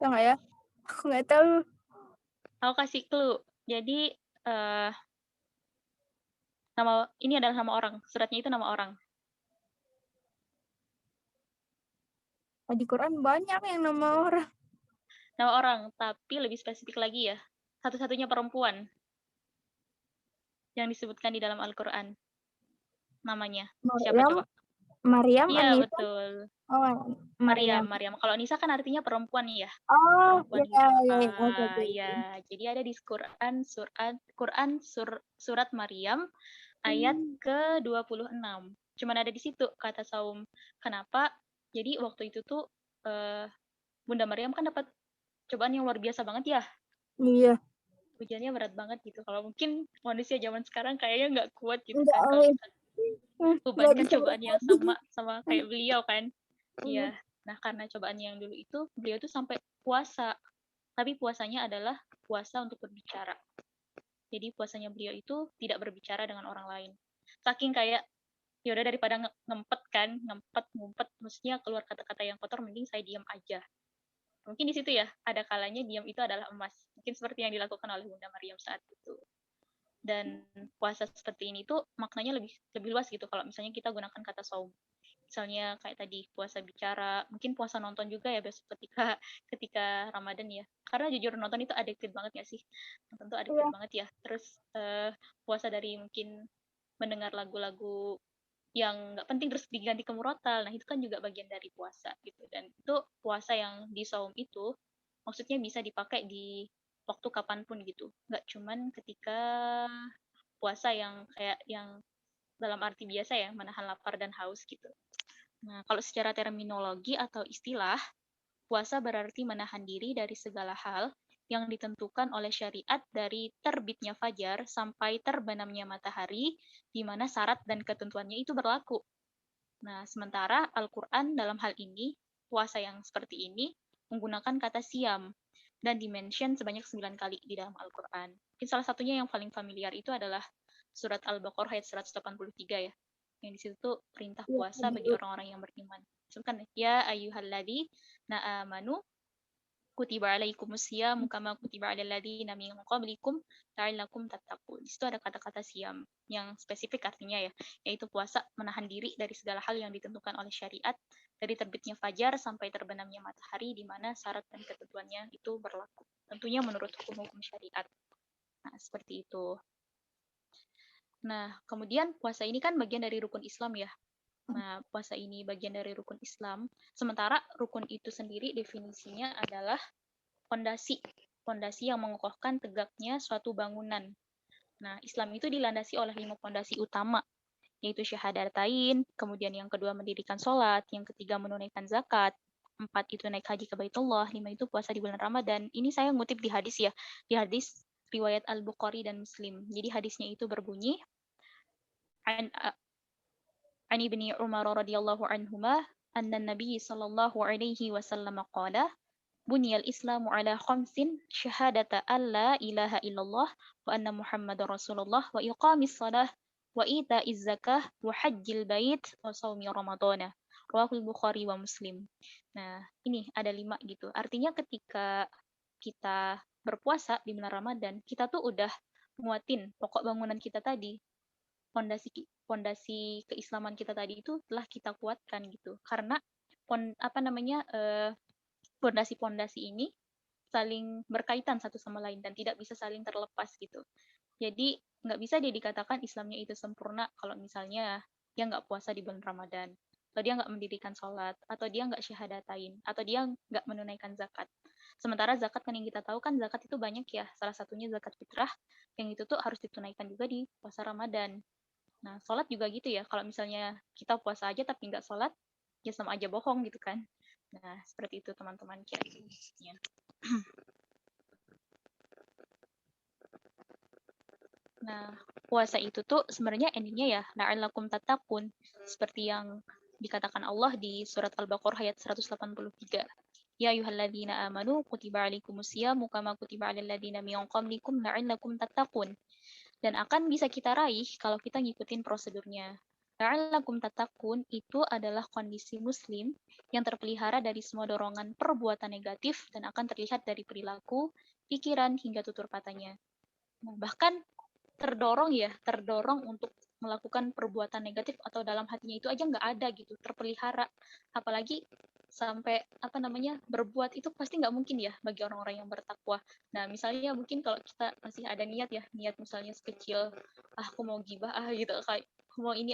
Tahu nggak ya? Aku nggak tahu. Aku kasih clue. Jadi, ini adalah nama orang. Suratnya itu nama orang. Di Quran banyak yang nama orang. Nama orang, tapi lebih spesifik lagi ya. Satu-satunya perempuan yang disebutkan di dalam Al-Quran. Namanya. Siapa coba? Mariam, Iya, Anissa. betul. Oh, Mariam. Kalau Nisa kan artinya perempuan ya. Oh, Perempuan ya. Jadi ada di Quran surat Maryam ayat ke-26. Cuman ada di situ kata saum. Kenapa? Jadi waktu itu tuh Bunda Maryam kan dapat cobaan yang luar biasa banget ya. Iya. Ujiannya berat banget gitu. Kalau mungkin manusia zaman sekarang kayaknya nggak kuat gitu kan kalau kita bebankan cobaan yang sama kayak beliau kan. Iya. Nah, karena cobaan yang dulu itu, beliau tuh sampai puasa. Tapi puasanya adalah puasa untuk berbicara. Jadi puasanya beliau itu tidak berbicara dengan orang lain. Saking kayak, ya udah daripada ngumpet, maksudnya keluar kata-kata yang kotor, mending saya diam aja. Mungkin di situ ya, ada kalanya diam itu adalah emas. Mungkin seperti yang dilakukan oleh Bunda Maryam saat itu. Dan puasa seperti ini tuh maknanya lebih luas gitu kalau misalnya kita gunakan kata saum. Misalnya kayak tadi puasa bicara, mungkin puasa nonton juga ya besok ketika Ramadan ya. Karena jujur nonton itu addicted banget ya sih. Nonton tuh addicted banget ya. Terus puasa dari mungkin mendengar lagu-lagu yang nggak penting terus diganti ke murotal. Nah, itu kan juga bagian dari puasa gitu. Dan itu puasa yang di saum itu maksudnya bisa dipakai di waktu kapanpun gitu. Nggak cuman ketika puasa yang kayak yang dalam arti biasa ya, menahan lapar dan haus gitu. Nah, kalau secara terminologi atau istilah, puasa berarti menahan diri dari segala hal yang ditentukan oleh syariat dari terbitnya fajar sampai terbenamnya matahari, di mana syarat dan ketentuannya itu berlaku. Nah, sementara Al-Quran dalam hal ini, puasa yang seperti ini, menggunakan kata siam, dan dimention sebanyak 9 kali di dalam Al-Quran. Mungkin salah satunya yang paling familiar itu adalah surat Al-Baqarah ayat 183 ya. Yang di situ tuh perintah Iya, puasa bagi orang-orang yang beriman. Sebutkan ya ayyuhalladi na'amanu kutiba alaikumus syiyam kama kutiba alal ladzina min qablikum la'allakum tattaqun. Di situ ada kata-kata siam yang spesifik artinya ya, yaitu puasa menahan diri dari segala hal yang ditentukan oleh syariat dari terbitnya fajar sampai terbenamnya matahari di mana syarat dan ketentuannya itu berlaku. Tentunya menurut hukum-hukum syariat. Nah, seperti itu. Nah, kemudian puasa ini kan bagian dari rukun Islam ya. Nah, puasa ini bagian dari rukun Islam. Sementara rukun itu sendiri definisinya adalah fondasi. Fondasi yang mengokohkan tegaknya suatu bangunan. Nah, Islam itu dilandasi oleh 5 fondasi utama, yaitu syahadatain, kemudian yang kedua mendirikan sholat, yang ketiga menunaikan zakat, 4 itu naik haji ke Baitullah, 5 itu puasa di bulan Ramadan. Ini saya ngutip di hadis ya, di hadis riwayat Al-Bukhari dan Muslim. Jadi hadisnya itu berbunyi, An ibni Umar radhiyallahu anhuma, anna Nabi sallallahu alaihi wasallam qala, Bunyal Islamu ala khamsin syahadata an la ilaha illallah wa anna Muhammadar Rasulullah wa iqamis salah wa ita'iz zakah wa hajjil bait wa saumi ramadana. Rawahul Bukhari wa Muslim. Nah, ini ada 5 gitu. Artinya ketika kita berpuasa di bulan Ramadan, kita tuh udah nguatin pokok bangunan kita tadi. Fondasi fondasi keislaman kita tadi itu telah kita kuatkan gitu. Karena pondasi-pondasi ini saling berkaitan satu sama lain dan tidak bisa saling terlepas gitu. Jadi nggak bisa dia dikatakan Islamnya itu sempurna kalau misalnya dia nggak puasa di bulan Ramadan, atau dia nggak mendirikan sholat, atau dia nggak syahadatain, atau dia nggak menunaikan zakat. Sementara zakat kan yang kita tahu kan zakat itu banyak ya, salah satunya zakat fitrah, yang itu tuh harus ditunaikan juga di puasa Ramadan. Nah, sholat juga gitu ya, kalau misalnya kita puasa aja tapi nggak sholat, ya sama aja bohong gitu kan. Nah, seperti itu teman-teman kira-kira. Nah, puasa itu tuh sebenarnya endingnya ya la'allakum tattaqun, seperti yang dikatakan Allah di surat Al-Baqarah ayat 183. Ya ayyuhalladzina amanu kutiba alaikumusyamu kama kutiba alal ladzina min qablikum la'allakum tattaqun. Dan akan bisa kita raih kalau kita ngikutin prosedurnya. La'allakum tattaqun itu adalah kondisi muslim yang terpelihara dari semua dorongan perbuatan negatif dan akan terlihat dari perilaku, pikiran, hingga tutur katanya. Nah, bahkan terdorong untuk melakukan perbuatan negatif atau dalam hatinya itu aja nggak ada gitu, terpelihara. Apalagi sampai berbuat itu pasti nggak mungkin ya bagi orang-orang yang bertakwa. Nah, misalnya mungkin kalau kita masih ada niat misalnya sekecil aku mau gibah gitu, kayak aku mau ini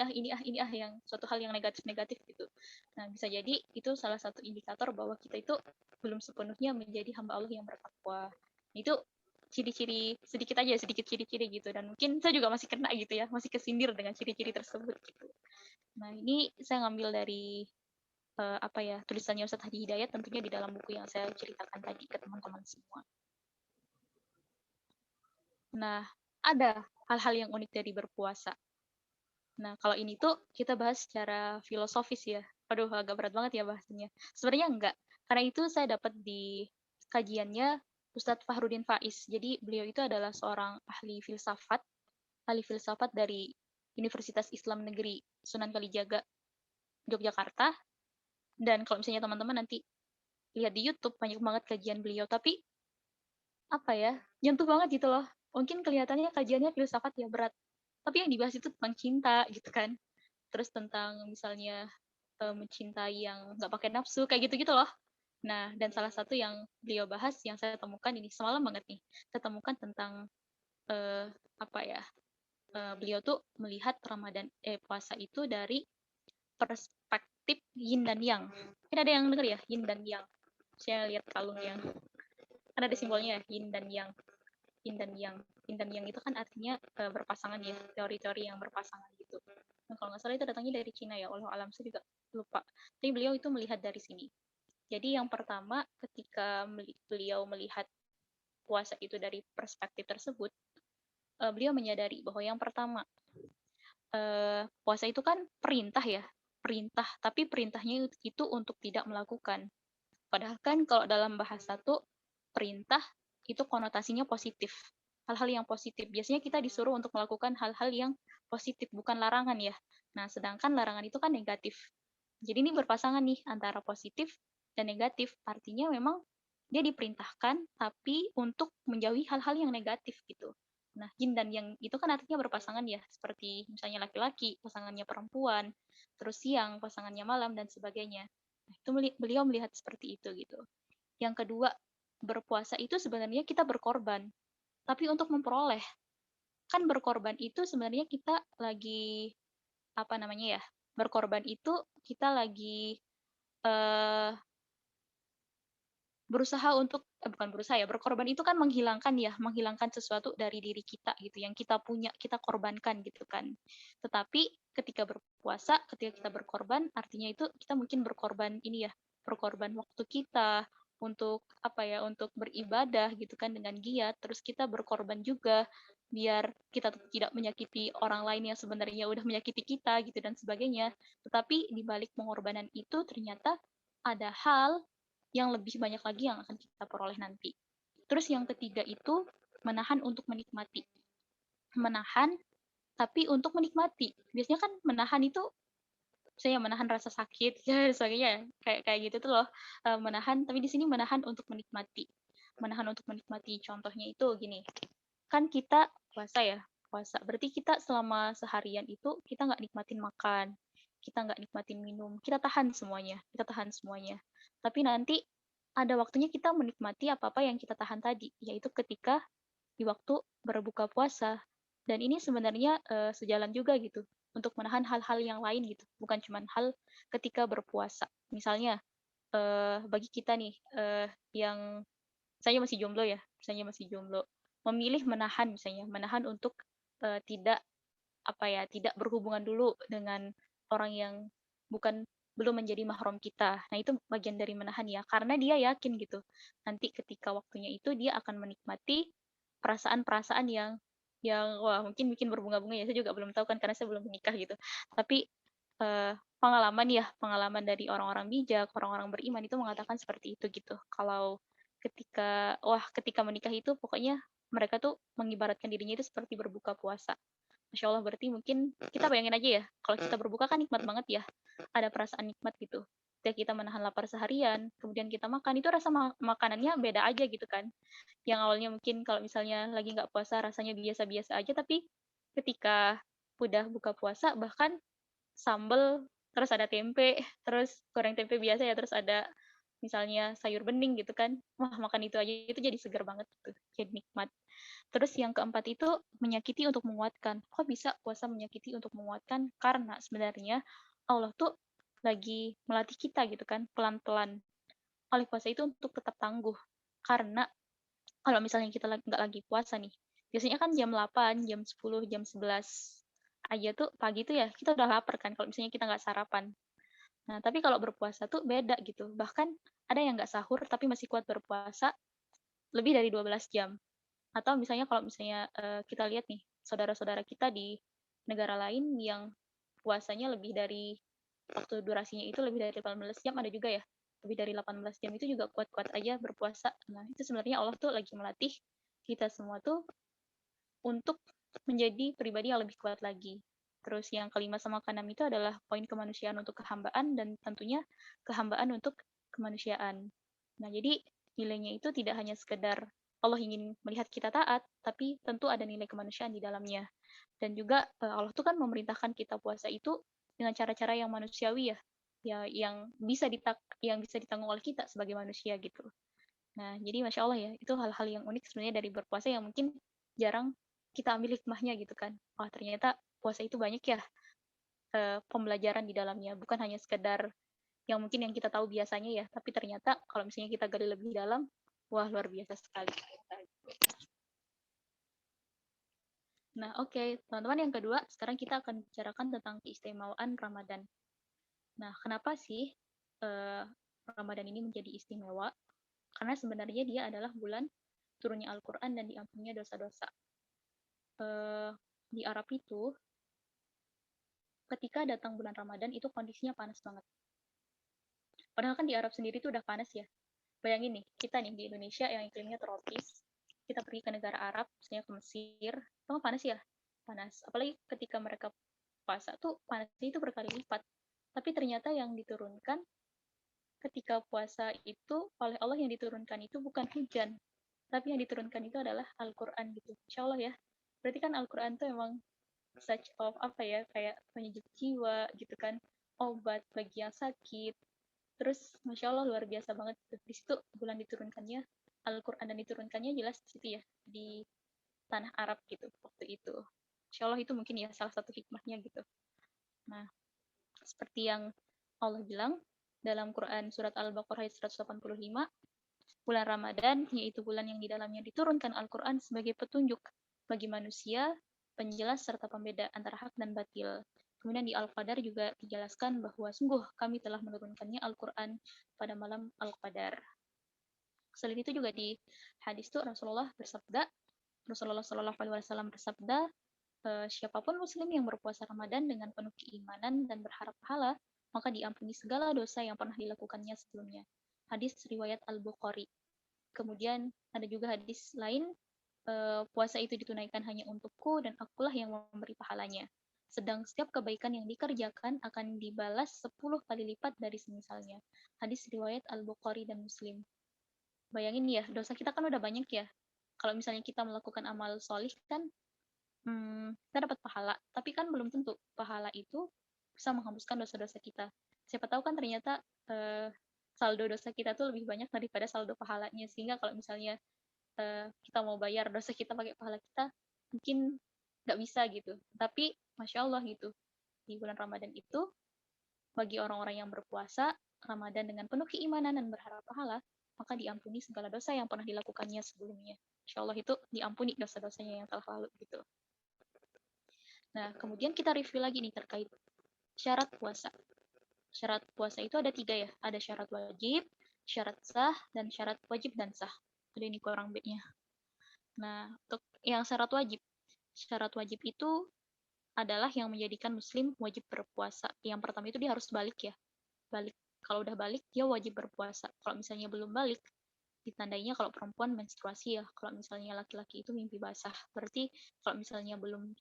yang suatu hal yang negatif gitu. Nah, bisa jadi itu salah satu indikator bahwa kita itu belum sepenuhnya menjadi hamba Allah yang bertakwa. Itu ciri-ciri sedikit ciri-ciri gitu, dan mungkin saya juga masih kena gitu ya, masih kesindir dengan ciri-ciri tersebut gitu. Nah, ini saya ngambil dari tulisannya Ustadz Hadi Hidayat, tentunya di dalam buku yang saya ceritakan tadi ke teman-teman semua. Nah, ada hal-hal yang unik dari berpuasa. Nah, kalau ini tuh kita bahas secara filosofis ya. Aduh, agak berat banget ya bahasanya. Sebenarnya enggak, karena itu saya dapat di kajiannya Ustadz Fahrudin Faiz. Jadi beliau itu adalah seorang ahli filsafat dari Universitas Islam Negeri Sunan Kalijaga, Yogyakarta. Dan kalau misalnya teman-teman nanti lihat di YouTube, banyak banget kajian beliau. Tapi, nyentuh banget gitu loh. Mungkin kelihatannya kajiannya filsafat ya berat. Tapi yang dibahas itu tentang cinta gitu kan. Terus tentang misalnya mencintai yang nggak pakai nafsu, kayak gitu-gitu loh. Nah, dan salah satu yang beliau bahas, yang saya temukan ini semalam banget nih, saya temukan tentang beliau tuh melihat puasa itu dari perspektif yin dan yang. Kan ada yang denger ya, yin dan yang. Saya lihat kalung yang kan ada simbolnya ya, yin dan yang. Yin dan yang. Yin dan yang itu kan artinya berpasangan ya, teori-teori yang berpasangan gitu. Nah, kalau nggak salah itu datangnya dari Cina ya, Allah alam saya juga lupa. Tapi beliau itu melihat dari sini. Jadi yang pertama ketika beliau melihat puasa itu dari perspektif tersebut, beliau menyadari bahwa yang pertama puasa itu kan perintah ya, perintah, tapi perintahnya itu untuk tidak melakukan. Padahal kan kalau dalam bahasa tuh perintah itu konotasinya positif. Hal-hal yang positif. Biasanya kita disuruh untuk melakukan hal-hal yang positif, bukan larangan ya. Nah, sedangkan larangan itu kan negatif. Jadi ini berpasangan nih antara positif dan negatif. Artinya memang dia diperintahkan tapi untuk menjauhi hal-hal yang negatif gitu. Nah, yin dan yang itu kan artinya berpasangan ya, seperti misalnya laki-laki, pasangannya perempuan, terus siang, pasangannya malam, dan sebagainya. Nah, itu beliau melihat seperti itu gitu. Yang kedua, berpuasa itu sebenarnya kita berkorban, tapi untuk memperoleh. Kan berkorban itu sebenarnya kita lagi, apa namanya ya, berkorban itu kita lagi eh, berusaha untuk bukan berusaha ya, berkorban itu kan menghilangkan sesuatu dari diri kita gitu, yang kita punya, kita korbankan gitu kan. Tetapi ketika berpuasa, ketika kita berkorban, artinya itu kita mungkin berkorban ini ya, berkorban waktu kita untuk apa ya, untuk beribadah gitu kan dengan giat, terus kita berkorban juga biar kita tidak menyakiti orang lain yang sebenarnya udah menyakiti kita gitu dan sebagainya. Tetapi di balik pengorbanan itu ternyata ada hal yang lebih banyak lagi yang akan kita peroleh nanti. Terus yang ketiga itu menahan untuk menikmati. Menahan tapi untuk menikmati. Biasanya kan menahan itu saya menahan rasa sakit ya sebagainya kayak gitu tuh loh. Menahan tapi di sini menahan untuk menikmati. Menahan untuk menikmati. Contohnya itu gini. Kan kita puasa ya. Puasa. Berarti kita selama seharian itu kita nggak nikmatin makan. Kita nggak nikmatin minum. Kita tahan semuanya. Kita tahan semuanya. Tapi nanti ada waktunya kita menikmati apa-apa yang kita tahan tadi, yaitu ketika di waktu berbuka puasa. Dan ini sebenarnya sejalan juga gitu, untuk menahan hal-hal yang lain gitu, bukan cuma hal ketika berpuasa. Misalnya, bagi kita nih, yang saya masih jomblo ya, misalnya masih jomblo, memilih menahan misalnya, menahan untuk tidak apa ya, tidak berhubungan dulu dengan orang yang bukan belum menjadi mahram kita. Nah, itu bagian dari menahan ya, karena dia yakin gitu. Nanti ketika waktunya itu dia akan menikmati perasaan-perasaan yang wah mungkin bikin berbunga-bunga ya. Saya juga belum tahu kan karena saya belum menikah gitu. Tapi pengalaman dari orang-orang bijak, orang-orang beriman itu mengatakan seperti itu gitu. Kalau ketika menikah itu pokoknya mereka tuh mengibaratkan dirinya itu seperti berbuka puasa. Masya Allah, berarti mungkin kita bayangin aja ya, kalau kita berbuka kan nikmat banget ya, ada perasaan nikmat gitu. Ketika kita menahan lapar seharian, kemudian kita makan, itu rasa makanannya beda aja gitu kan. Yang awalnya mungkin kalau misalnya lagi nggak puasa rasanya biasa-biasa aja, tapi ketika udah buka puasa, bahkan sambel, terus ada tempe, terus goreng tempe biasa ya, terus ada misalnya sayur bening gitu kan, wah makan itu aja itu jadi segar banget gitu, jadi nikmat. Terus yang keempat itu menyakiti untuk menguatkan. Kok bisa puasa menyakiti untuk menguatkan? Karena sebenarnya Allah tuh lagi melatih kita gitu kan, pelan-pelan. Oleh puasa itu untuk tetap tangguh. Karena kalau misalnya kita nggak lagi puasa nih, biasanya kan jam 8, jam 10, jam 11 aja tuh pagi tuh ya kita udah lapar kan kalau misalnya kita nggak sarapan. Nah, tapi kalau berpuasa tuh beda gitu. Bahkan ada yang nggak sahur tapi masih kuat berpuasa lebih dari 12 jam. Atau misalnya kalau misalnya kita lihat nih, saudara-saudara kita di negara lain yang puasanya lebih dari waktu durasinya itu lebih dari 18 jam ada juga ya. Lebih dari 18 jam itu juga kuat-kuat aja berpuasa. Nah, itu sebenarnya Allah tuh lagi melatih kita semua tuh untuk menjadi pribadi yang lebih kuat lagi. Terus yang kelima sama keenam itu adalah poin kemanusiaan untuk kehambaan dan tentunya kehambaan untuk kemanusiaan. Nah, jadi nilainya itu tidak hanya sekedar Allah ingin melihat kita taat, tapi tentu ada nilai kemanusiaan di dalamnya. Dan juga Allah tuh kan memerintahkan kita puasa itu dengan cara-cara yang manusiawi ya, ya yang bisa ditanggung oleh kita sebagai manusia gitu. Nah, jadi masya Allah ya, itu hal-hal yang unik sebenarnya dari berpuasa yang mungkin jarang kita ambil hikmahnya gitu kan. Wah, ternyata puasa itu banyak ya pembelajaran di dalamnya, bukan hanya sekedar yang mungkin yang kita tahu biasanya ya, tapi ternyata kalau misalnya kita gali lebih dalam, wah luar biasa sekali. Nah, oke, teman-teman, yang kedua, sekarang kita akan bicarakan tentang keistimewaan Ramadan. Nah, kenapa sih Ramadan ini menjadi istimewa? Karena sebenarnya dia adalah bulan turunnya Al-Quran dan diampuninya dosa-dosa. Di Arab itu, ketika datang bulan Ramadan itu kondisinya panas banget. Padahal kan di Arab sendiri itu udah panas ya. Bayangin nih, kita nih di Indonesia yang iklimnya tropis, kita pergi ke negara Arab, misalnya ke Mesir, itu panas ya? Panas. Apalagi ketika mereka puasa tuh panasnya itu berkali lipat. Tapi ternyata yang diturunkan ketika puasa itu oleh Allah yang diturunkan itu bukan hujan, tapi yang diturunkan itu adalah Al-Quran gitu. Insya Allah ya. Berarti kan Al-Quran tuh emang such of apa ya, kayak penyejuk jiwa gitu kan, obat bagi yang sakit. Terus Masya Allah luar biasa banget tuh. Di situ bulan diturunkannya Al-Quran dan diturunkannya jelas di situ ya, di tanah Arab gitu waktu itu. Insya Allah itu mungkin ya salah satu hikmahnya gitu. Nah, seperti yang Allah bilang dalam Quran surat Al-Baqarah ayat 185, bulan Ramadan yaitu bulan yang di dalamnya diturunkan Al-Quran sebagai petunjuk bagi manusia, penjelas serta pembeda antara hak dan batil. Kemudian di Al-Qadar juga dijelaskan bahwa sungguh kami telah menurunkannya Al-Quran pada malam Al-Qadar. Selain itu juga di hadis itu Rasulullah SAW bersabda, siapapun muslim yang berpuasa Ramadan dengan penuh keimanan dan berharap pahala, maka diampuni segala dosa yang pernah dilakukannya sebelumnya. Hadis riwayat Al-Bukhari. Kemudian ada juga hadis lain, puasa itu ditunaikan hanya untukku dan akulah yang memberi pahalanya. Sedang setiap kebaikan yang dikerjakan akan dibalas 10 kali lipat dari semisalnya. Hadis riwayat Al-Bukhari dan Muslim. Bayangin ya, dosa kita kan udah banyak ya. Kalau misalnya kita melakukan amal solih kan, kita dapat pahala. Tapi kan belum tentu pahala itu bisa menghapuskan dosa-dosa kita. Siapa tahu kan ternyata saldo dosa kita tuh lebih banyak daripada saldo pahalanya. Sehingga kalau misalnya kita mau bayar dosa kita pakai pahala kita, mungkin nggak bisa gitu. Tapi Masya Allah gitu, di bulan Ramadan itu, bagi orang-orang yang berpuasa, Ramadan dengan penuh keimanan dan berharap pahala, maka diampuni segala dosa yang pernah dilakukannya sebelumnya. Insya Allah itu diampuni dosa-dosanya yang telah lalu gitu. Nah, kemudian kita review lagi nih terkait syarat puasa. Syarat puasa itu ada 3 ya. Ada syarat wajib, syarat sah, dan syarat wajib dan sah. Ada ini kurang B-nya. Nah, untuk yang syarat wajib itu adalah yang menjadikan muslim wajib berpuasa. Yang pertama itu dia harus balik ya. Balik. Kalau udah balik, dia wajib berpuasa. Kalau misalnya belum balik, ditandainya kalau perempuan menstruasi ya. Kalau misalnya laki-laki itu mimpi basah. Berarti kalau misalnya belum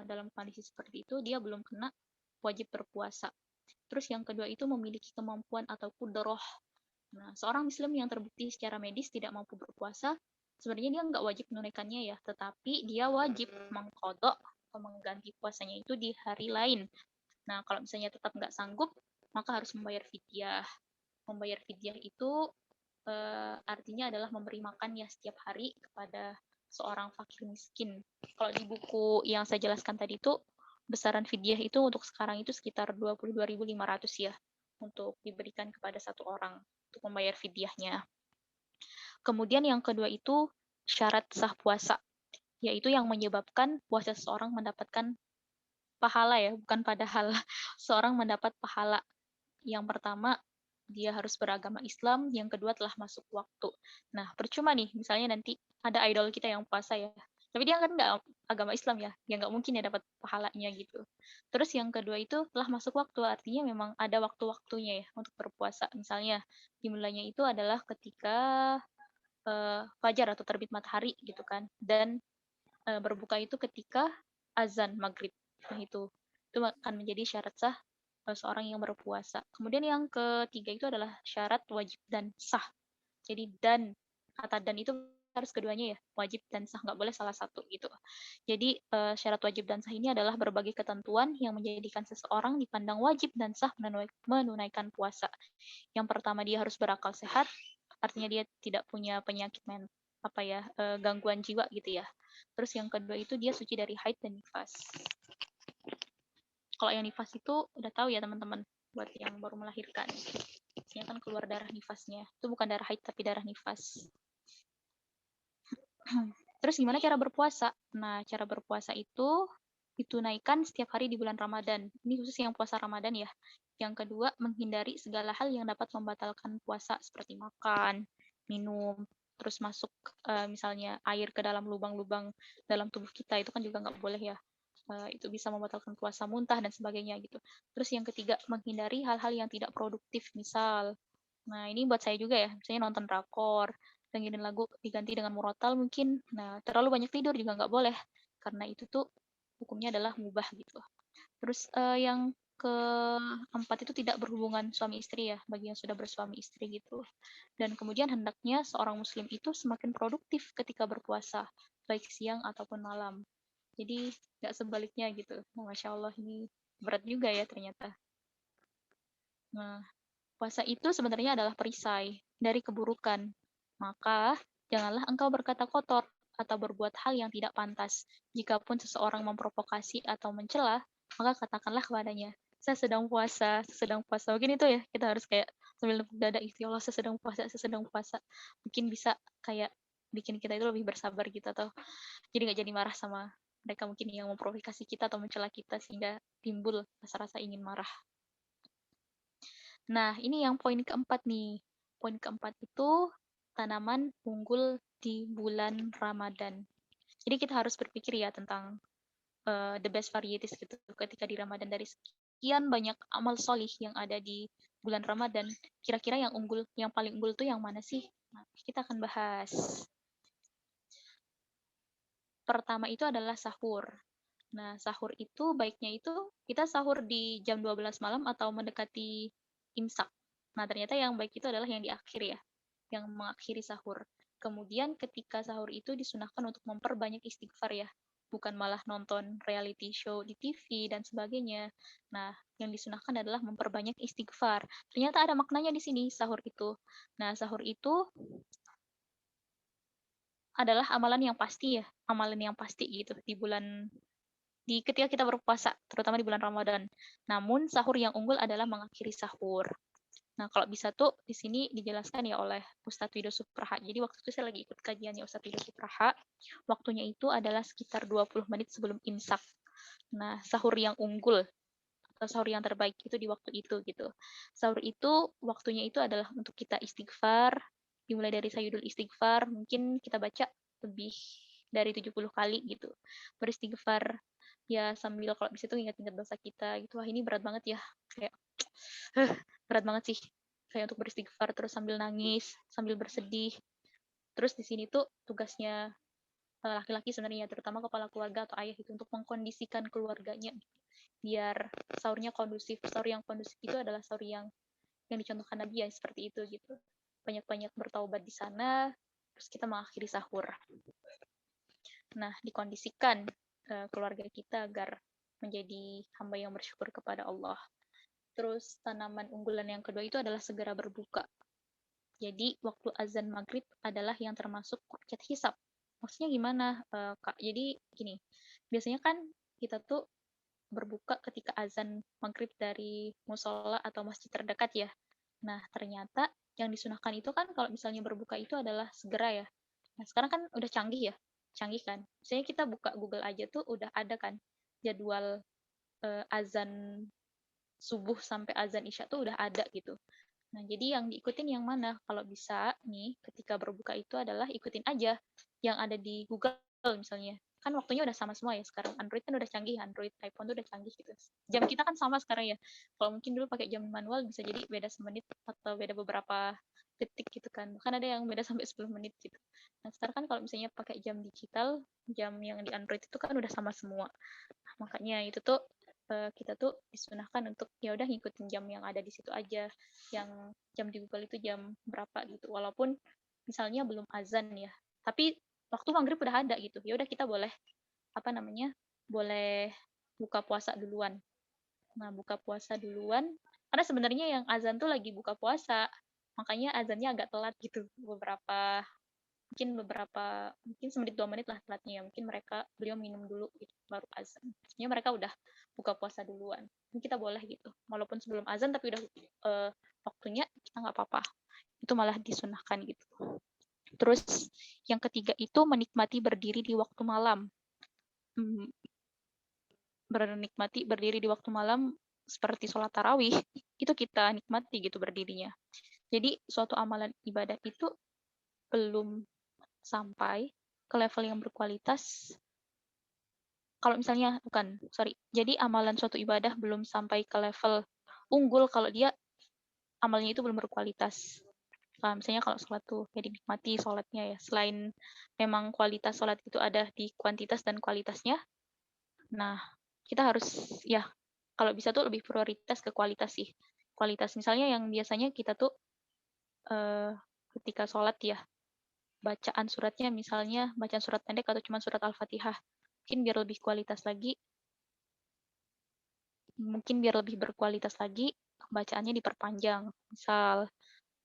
dalam kondisi seperti itu, dia belum kena wajib berpuasa. Terus yang kedua itu memiliki kemampuan atau qudrah. Nah, seorang muslim yang terbukti secara medis tidak mampu berpuasa, sebenarnya dia nggak wajib menunaikannya ya, tetapi dia wajib mengqadha atau mengganti puasanya itu di hari lain. Nah, kalau misalnya tetap nggak sanggup, maka harus membayar fidyah. Membayar fidyah itu artinya adalah memberi makan ya setiap hari kepada seorang fakir miskin. Kalau di buku yang saya jelaskan tadi itu, besaran fidyah itu untuk sekarang itu sekitar 22.500 ya, untuk diberikan kepada satu orang untuk membayar fidyahnya. Kemudian yang kedua itu syarat sah puasa, yaitu yang menyebabkan puasa seseorang mendapatkan pahala ya, bukan padahal seorang mendapat pahala. Yang pertama, dia harus beragama Islam, yang kedua telah masuk waktu. Nah, percuma nih, misalnya nanti ada idol kita yang puasa ya, tapi dia kan nggak agama Islam ya nggak mungkin ya dapat pahalanya gitu. Terus yang kedua itu telah masuk waktu, artinya memang ada waktu-waktunya ya untuk berpuasa. Misalnya, dimulainya itu adalah ketika fajar atau terbit matahari gitu kan, dan berbuka itu ketika azan maghrib. Nah itu akan menjadi syarat sah seorang yang berpuasa. Kemudian yang ketiga itu adalah syarat wajib dan sah. Jadi kata dan itu harus keduanya ya, wajib dan sah, nggak boleh salah satu gitu. Jadi syarat wajib dan sah ini adalah berbagai ketentuan yang menjadikan seseorang dipandang wajib dan sah menunaikan puasa. Yang pertama, dia harus berakal sehat, artinya dia tidak punya penyakit mental. gangguan jiwa gitu ya. Terus yang kedua itu dia suci dari haid dan nifas. Kalau yang nifas itu udah tahu ya teman-teman, buat yang baru melahirkan. Biasanya kan keluar darah nifasnya. Itu bukan darah haid tapi darah nifas. Terus gimana cara berpuasa? Nah, cara berpuasa itu ditunaikan setiap hari di bulan Ramadan. Ini khusus yang puasa Ramadan ya. Yang kedua, menghindari segala hal yang dapat membatalkan puasa seperti makan, minum, terus masuk misalnya air ke dalam lubang-lubang dalam tubuh kita itu kan juga nggak boleh ya. Itu bisa membatalkan puasa, muntah dan sebagainya gitu. Terus yang ketiga, menghindari hal-hal yang tidak produktif, misal. Nah, ini buat saya juga ya, misalnya nonton drakor, dengerin lagu diganti dengan murotal mungkin. Nah, terlalu banyak tidur juga nggak boleh, karena itu tuh hukumnya adalah mubah gitu. Terus yang keempat itu tidak berhubungan suami istri ya, bagi yang sudah bersuami istri gitu. Dan kemudian hendaknya seorang muslim itu semakin produktif ketika berpuasa, baik siang ataupun malam. Jadi nggak sebaliknya gitu. Nah, Masya Allah ini berat juga ya ternyata. Nah, puasa itu sebenarnya adalah perisai dari keburukan. Maka janganlah engkau berkata kotor atau berbuat hal yang tidak pantas. Jikapun seseorang memprovokasi atau mencela, maka katakanlah kepadanya, saya sedang puasa, saya sedang puasa. Mungkin itu ya, kita harus kayak sambil nepuk dada, ya Allah, saya sedang puasa, saya sedang puasa. Mungkin bisa kayak bikin kita itu lebih bersabar gitu, atau jadi nggak jadi marah sama mereka mungkin yang memprovokasi kita atau mencela kita sehingga timbul rasa-rasa ingin marah. Nah, ini yang poin keempat nih. Poin keempat itu tanaman unggul di bulan Ramadan. Jadi kita harus berpikir ya tentang the best varieties gitu. Ketika di Ramadan dari sekian banyak amal solih yang ada di bulan Ramadan, kira-kira yang unggul, yang paling unggul itu yang mana sih? Nah, kita akan bahas. Pertama itu adalah sahur. Nah, sahur itu baiknya itu kita sahur di jam 12 malam atau mendekati imsak. Nah, ternyata yang baik itu adalah yang di akhir ya, yang mengakhiri sahur. Kemudian ketika sahur itu disunahkan untuk memperbanyak istighfar ya, bukan malah nonton reality show di TV dan sebagainya. Nah, yang disunahkan adalah memperbanyak istighfar. Ternyata ada maknanya di sini sahur itu. Nah, sahur itu adalah amalan yang pasti ya, amalan yang pasti gitu di ketika kita berpuasa, terutama di bulan Ramadan. Namun sahur yang unggul adalah mengakhiri sahur. Nah, kalau bisa tuh di sini dijelaskan ya oleh Ustadz Wido Supraha. Jadi waktu itu saya lagi ikut kajiannya Ustadz Wido Supraha. Waktunya itu adalah sekitar 20 menit sebelum imsak. Nah, sahur yang unggul atau sahur yang terbaik itu di waktu itu gitu. Sahur itu waktunya itu adalah untuk kita istighfar, dimulai dari sayyidul istighfar, mungkin kita baca lebih dari 70 kali gitu. Beristighfar ya sambil kalau bisa tuh ingat-ingat dosa kita gitu. Wah, ini berat banget ya. Kayak berat banget sih. Kayak untuk beristighfar terus sambil nangis, sambil bersedih. Terus di sini tuh tugasnya laki-laki sebenarnya, terutama kepala keluarga atau ayah itu untuk mengkondisikan keluarganya biar sahurnya kondusif. Sahur yang kondusif itu adalah sahur yang dicontohkan Nabi ya, seperti itu gitu. Banyak-banyak bertaubat di sana, terus kita mengakhiri sahur. Nah, dikondisikan keluarga kita agar menjadi hamba yang bersyukur kepada Allah. Terus tanaman unggulan yang kedua itu adalah segera berbuka. Jadi waktu azan maghrib adalah yang termasuk waqt hisab. Maksudnya gimana, Kak? Jadi gini, biasanya kan kita tuh berbuka ketika azan maghrib dari musola atau masjid terdekat ya. Nah, ternyata yang disunahkan itu kan kalau misalnya berbuka itu adalah segera ya. Nah, sekarang kan udah canggih ya. Canggih kan. Misalnya kita buka Google aja tuh udah ada kan jadwal azan subuh sampai azan isya tuh udah ada gitu. Nah, jadi yang diikutin yang mana? Kalau bisa nih, ketika berbuka itu adalah ikutin aja yang ada di Google misalnya. Kan waktunya udah sama semua ya sekarang. Android kan udah canggih, Android, iPhone tuh udah canggih gitu. Jam kita kan sama sekarang ya. Kalau mungkin dulu pakai jam manual bisa jadi beda semenit atau beda beberapa detik gitu kan. Bahkan ada yang beda sampai 10 menit gitu. Nah, sekarang kan kalau misalnya pakai jam digital, jam yang di Android itu kan udah sama semua. Nah, makanya itu tuh kita tuh disunahkan untuk ya udah ngikutin jam yang ada di situ aja, yang jam di Google itu jam berapa gitu, walaupun misalnya belum azan ya, tapi waktu maghrib udah ada gitu, ya udah kita boleh boleh buka puasa duluan. Nah, buka puasa duluan karena sebenarnya yang azan tuh lagi buka puasa, makanya azannya agak telat gitu beberapa mungkin semenit 2 menit lah telatnya ya. Mungkin beliau minum dulu gitu, baru azan. Maksudnya mereka udah buka puasa duluan. Mungkin kita boleh gitu. Walaupun sebelum azan tapi udah waktunya, kita nggak apa-apa. Itu malah disunahkan gitu. Terus yang ketiga itu menikmati berdiri di waktu malam. Menikmati berdiri di waktu malam seperti sholat tarawih, itu kita nikmati gitu berdirinya. Jadi suatu amalan ibadah itu belum sampai ke level yang berkualitas. Kalau misalnya, jadi amalan suatu ibadah belum sampai ke level unggul kalau dia amalnya itu belum berkualitas. Misalnya kalau sholat tuh ya dinikmati sholatnya ya. Selain memang kualitas sholat itu ada di kuantitas dan kualitasnya, nah kita harus ya kalau bisa tuh lebih prioritas ke kualitas sih. Kualitas misalnya yang biasanya kita tuh ketika sholat ya, bacaan suratnya misalnya bacaan surat pendek atau cuma surat Al-Fatihah. Mungkin biar lebih berkualitas lagi, bacaannya diperpanjang. Misal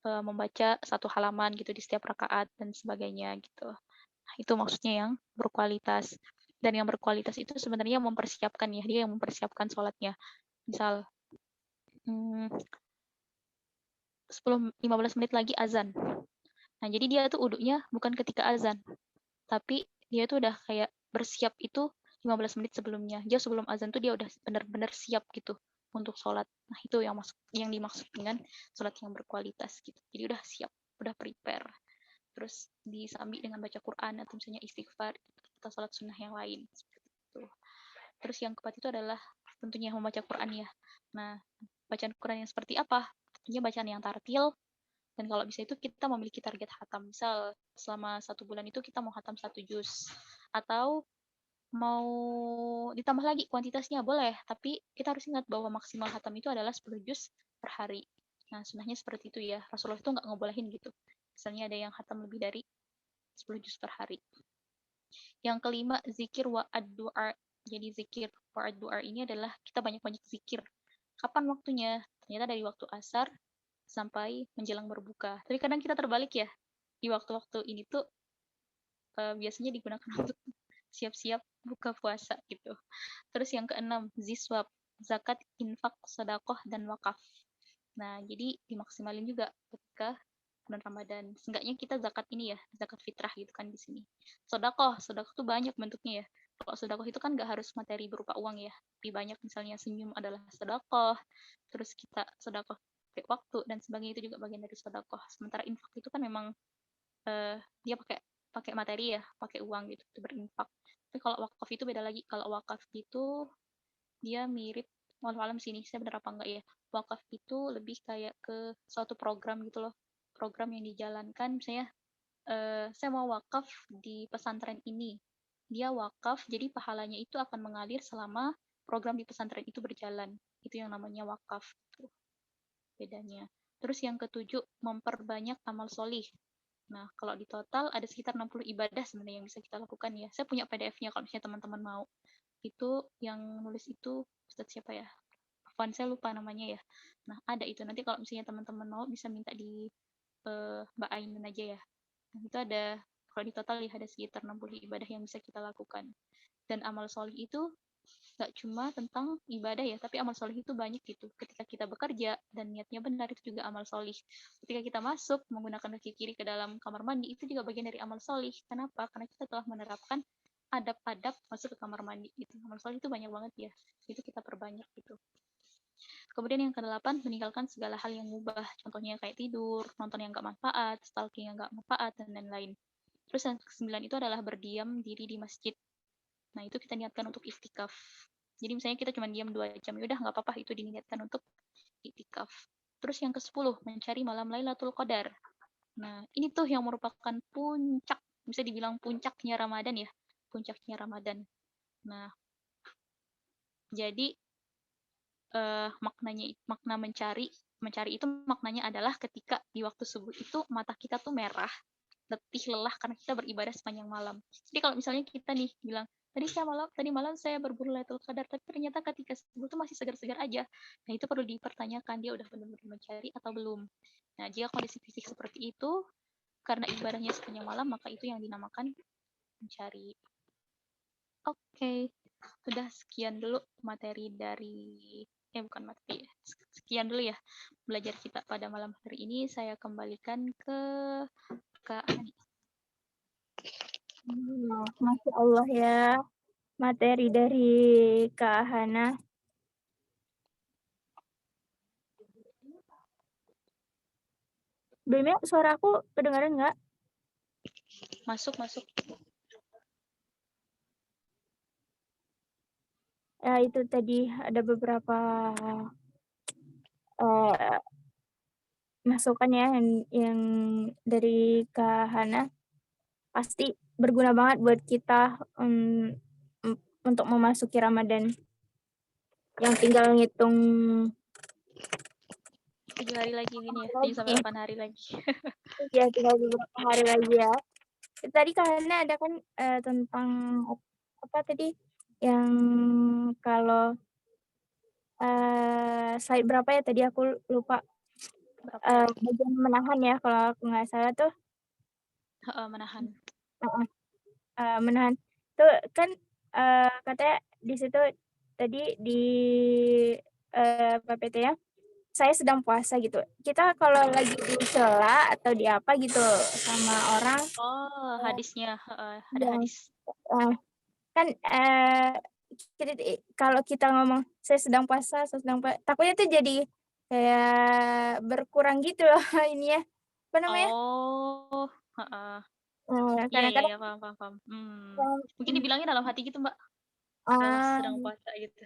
membaca 1 halaman gitu di setiap rakaat dan sebagainya gitu. Nah, itu maksudnya yang berkualitas. Dan yang berkualitas itu sebenarnya mempersiapkan ya, dia yang mempersiapkan sholatnya. Misal 10-15 menit lagi azan. Nah, jadi dia tuh uduknya bukan ketika azan, tapi dia tuh udah kayak bersiap itu 15 menit sebelumnya. Dia sebelum azan tuh dia udah benar-benar siap gitu untuk sholat. Nah, itu yang dimaksud dengan sholat yang berkualitas gitu. Jadi udah siap, udah prepare. Terus disambi dengan baca Quran atau misalnya istighfar atau sholat sunnah yang lain. Seperti itu. Terus yang keempat itu adalah tentunya membaca Quran ya. Nah, bacaan Quran yang seperti apa? Tentunya bacaan yang tartil, dan kalau bisa itu kita memiliki target khatam. Misal selama 1 bulan itu kita mau khatam 1 juz. Atau mau ditambah lagi kuantitasnya boleh, tapi kita harus ingat bahwa maksimal khatam itu adalah 10 juz per hari. Nah, sunnahnya seperti itu ya. Rasulullah itu nggak ngebolehin gitu. Misalnya ada yang khatam lebih dari 10 juz per hari. Yang kelima, zikir wa ad-du'a. Jadi zikir wa ad-du'a ini adalah kita banyak-banyak zikir. Kapan waktunya? Ternyata dari waktu asar sampai menjelang berbuka. Tapi kadang kita terbalik ya. Di waktu-waktu ini tuh biasanya digunakan untuk siap-siap buka puasa gitu. Terus yang keenam, ziswab, zakat, infak, sedekah, dan wakaf. Nah, jadi dimaksimalin juga ketika bulan Ramadan. Seenggaknya kita zakat ini ya, zakat fitrah gitu kan di sini. Sedekah tuh banyak bentuknya ya. Kalau sedekah itu kan nggak harus materi berupa uang ya. Lebih banyak misalnya senyum adalah sedekah, terus kita sedekah waktu dan sebagainya itu juga bagian dari sedekah. Sementara infak itu kan memang dia pakai materi ya, pakai uang gitu, itu berinfak. Tapi kalau wakaf itu beda lagi. Kalau wakaf itu dia mirip, walau alam sini saya benar apa enggak ya, wakaf itu lebih kayak ke suatu program gitu loh, program yang dijalankan. Misalnya saya mau wakaf di pesantren ini, dia wakaf jadi pahalanya itu akan mengalir selama program di pesantren itu berjalan. Itu yang namanya wakaf tuh bedanya. Terus yang ketujuh, memperbanyak amal solih. Nah, kalau di total ada sekitar 60 ibadah sebenarnya yang bisa kita lakukan ya. Saya punya PDF-nya kalau misalnya teman-teman mau. Itu yang nulis itu Ustadz siapa ya? Afwan, saya lupa namanya ya. Nah, ada itu. Nanti kalau misalnya teman-teman mau bisa minta di Mbak Ainun aja ya. Nah, itu ada, kalau di total ya ada sekitar 60 ibadah yang bisa kita lakukan. Dan amal solih itu nggak cuma tentang ibadah ya, tapi amal solih itu banyak gitu. Ketika kita bekerja dan niatnya benar, itu juga amal solih. Ketika kita masuk menggunakan kaki kiri ke dalam kamar mandi, itu juga bagian dari amal solih. Kenapa? Karena kita telah menerapkan adab-adab masuk ke kamar mandi gitu. Amal solih itu banyak banget ya, itu kita perbanyak gitu. Kemudian yang kedelapan, meninggalkan segala hal yang mubah. Contohnya kayak tidur, nonton yang nggak manfaat, stalking yang nggak manfaat, dan lain-lain. Terus yang kesembilan itu adalah berdiam diri di masjid. Nah, itu kita niatkan untuk iktikaf. Jadi misalnya kita cuma diam 2 jam, ya udah nggak apa-apa, itu diniatkan untuk iktikaf. Terus yang ke-10, mencari malam Lailatul Qadar. Nah, ini tuh yang merupakan puncak, bisa dibilang puncaknya Ramadan ya, puncaknya Ramadan. Nah, jadi makna mencari itu maknanya adalah ketika di waktu subuh itu mata kita tuh merah, letih, lelah karena kita beribadah sepanjang malam. Jadi kalau misalnya kita nih bilang, tadi malam saya berburu Lailatul Qadar, tapi ternyata ketika subuh tuh masih segar-segar aja. Nah, itu perlu dipertanyakan, dia udah benar-benar mencari atau belum. Nah, jika kondisi fisik seperti itu, karena ibadahnya sepanjang malam, maka itu yang dinamakan mencari. Oke, sudah sekian dulu materi dari bukan materi. Sekian dulu ya belajar kita pada malam hari ini. Saya kembalikan ke Kak Ani. Masya Allah ya, materi dari Kak Hana. Bimnya, suara aku kedengaran nggak? Masuk. Ya, itu tadi ada beberapa masukan ya yang dari Kak Hana. Pasti berguna banget buat kita untuk memasuki Ramadan. Yang tinggal ngitung 7 hari lagi gini ya, 7 sampai 8 hari lagi. ya, tinggal beberapa hari lagi ya. Tadi Kak Hana ada kan tentang apa tadi yang kalau slide berapa ya tadi aku lupa. Bagian menahan ya kalau aku nggak salah tuh. Menahan. Menahan tuh kan katanya di situ tadi di PPT ya, saya sedang puasa gitu. Kita kalau lagi di sela atau di apa gitu sama orang. Hadisnya ada Ya, hadis. Kan kalau kita ngomong saya sedang puasa, takutnya tuh jadi kayak berkurang gitu loh ini ya. Apa namanya? Kadang-kadang Iya, paham. Mungkin dibilangnya dalam hati gitu, Mbak. Kalau sedang puasa gitu.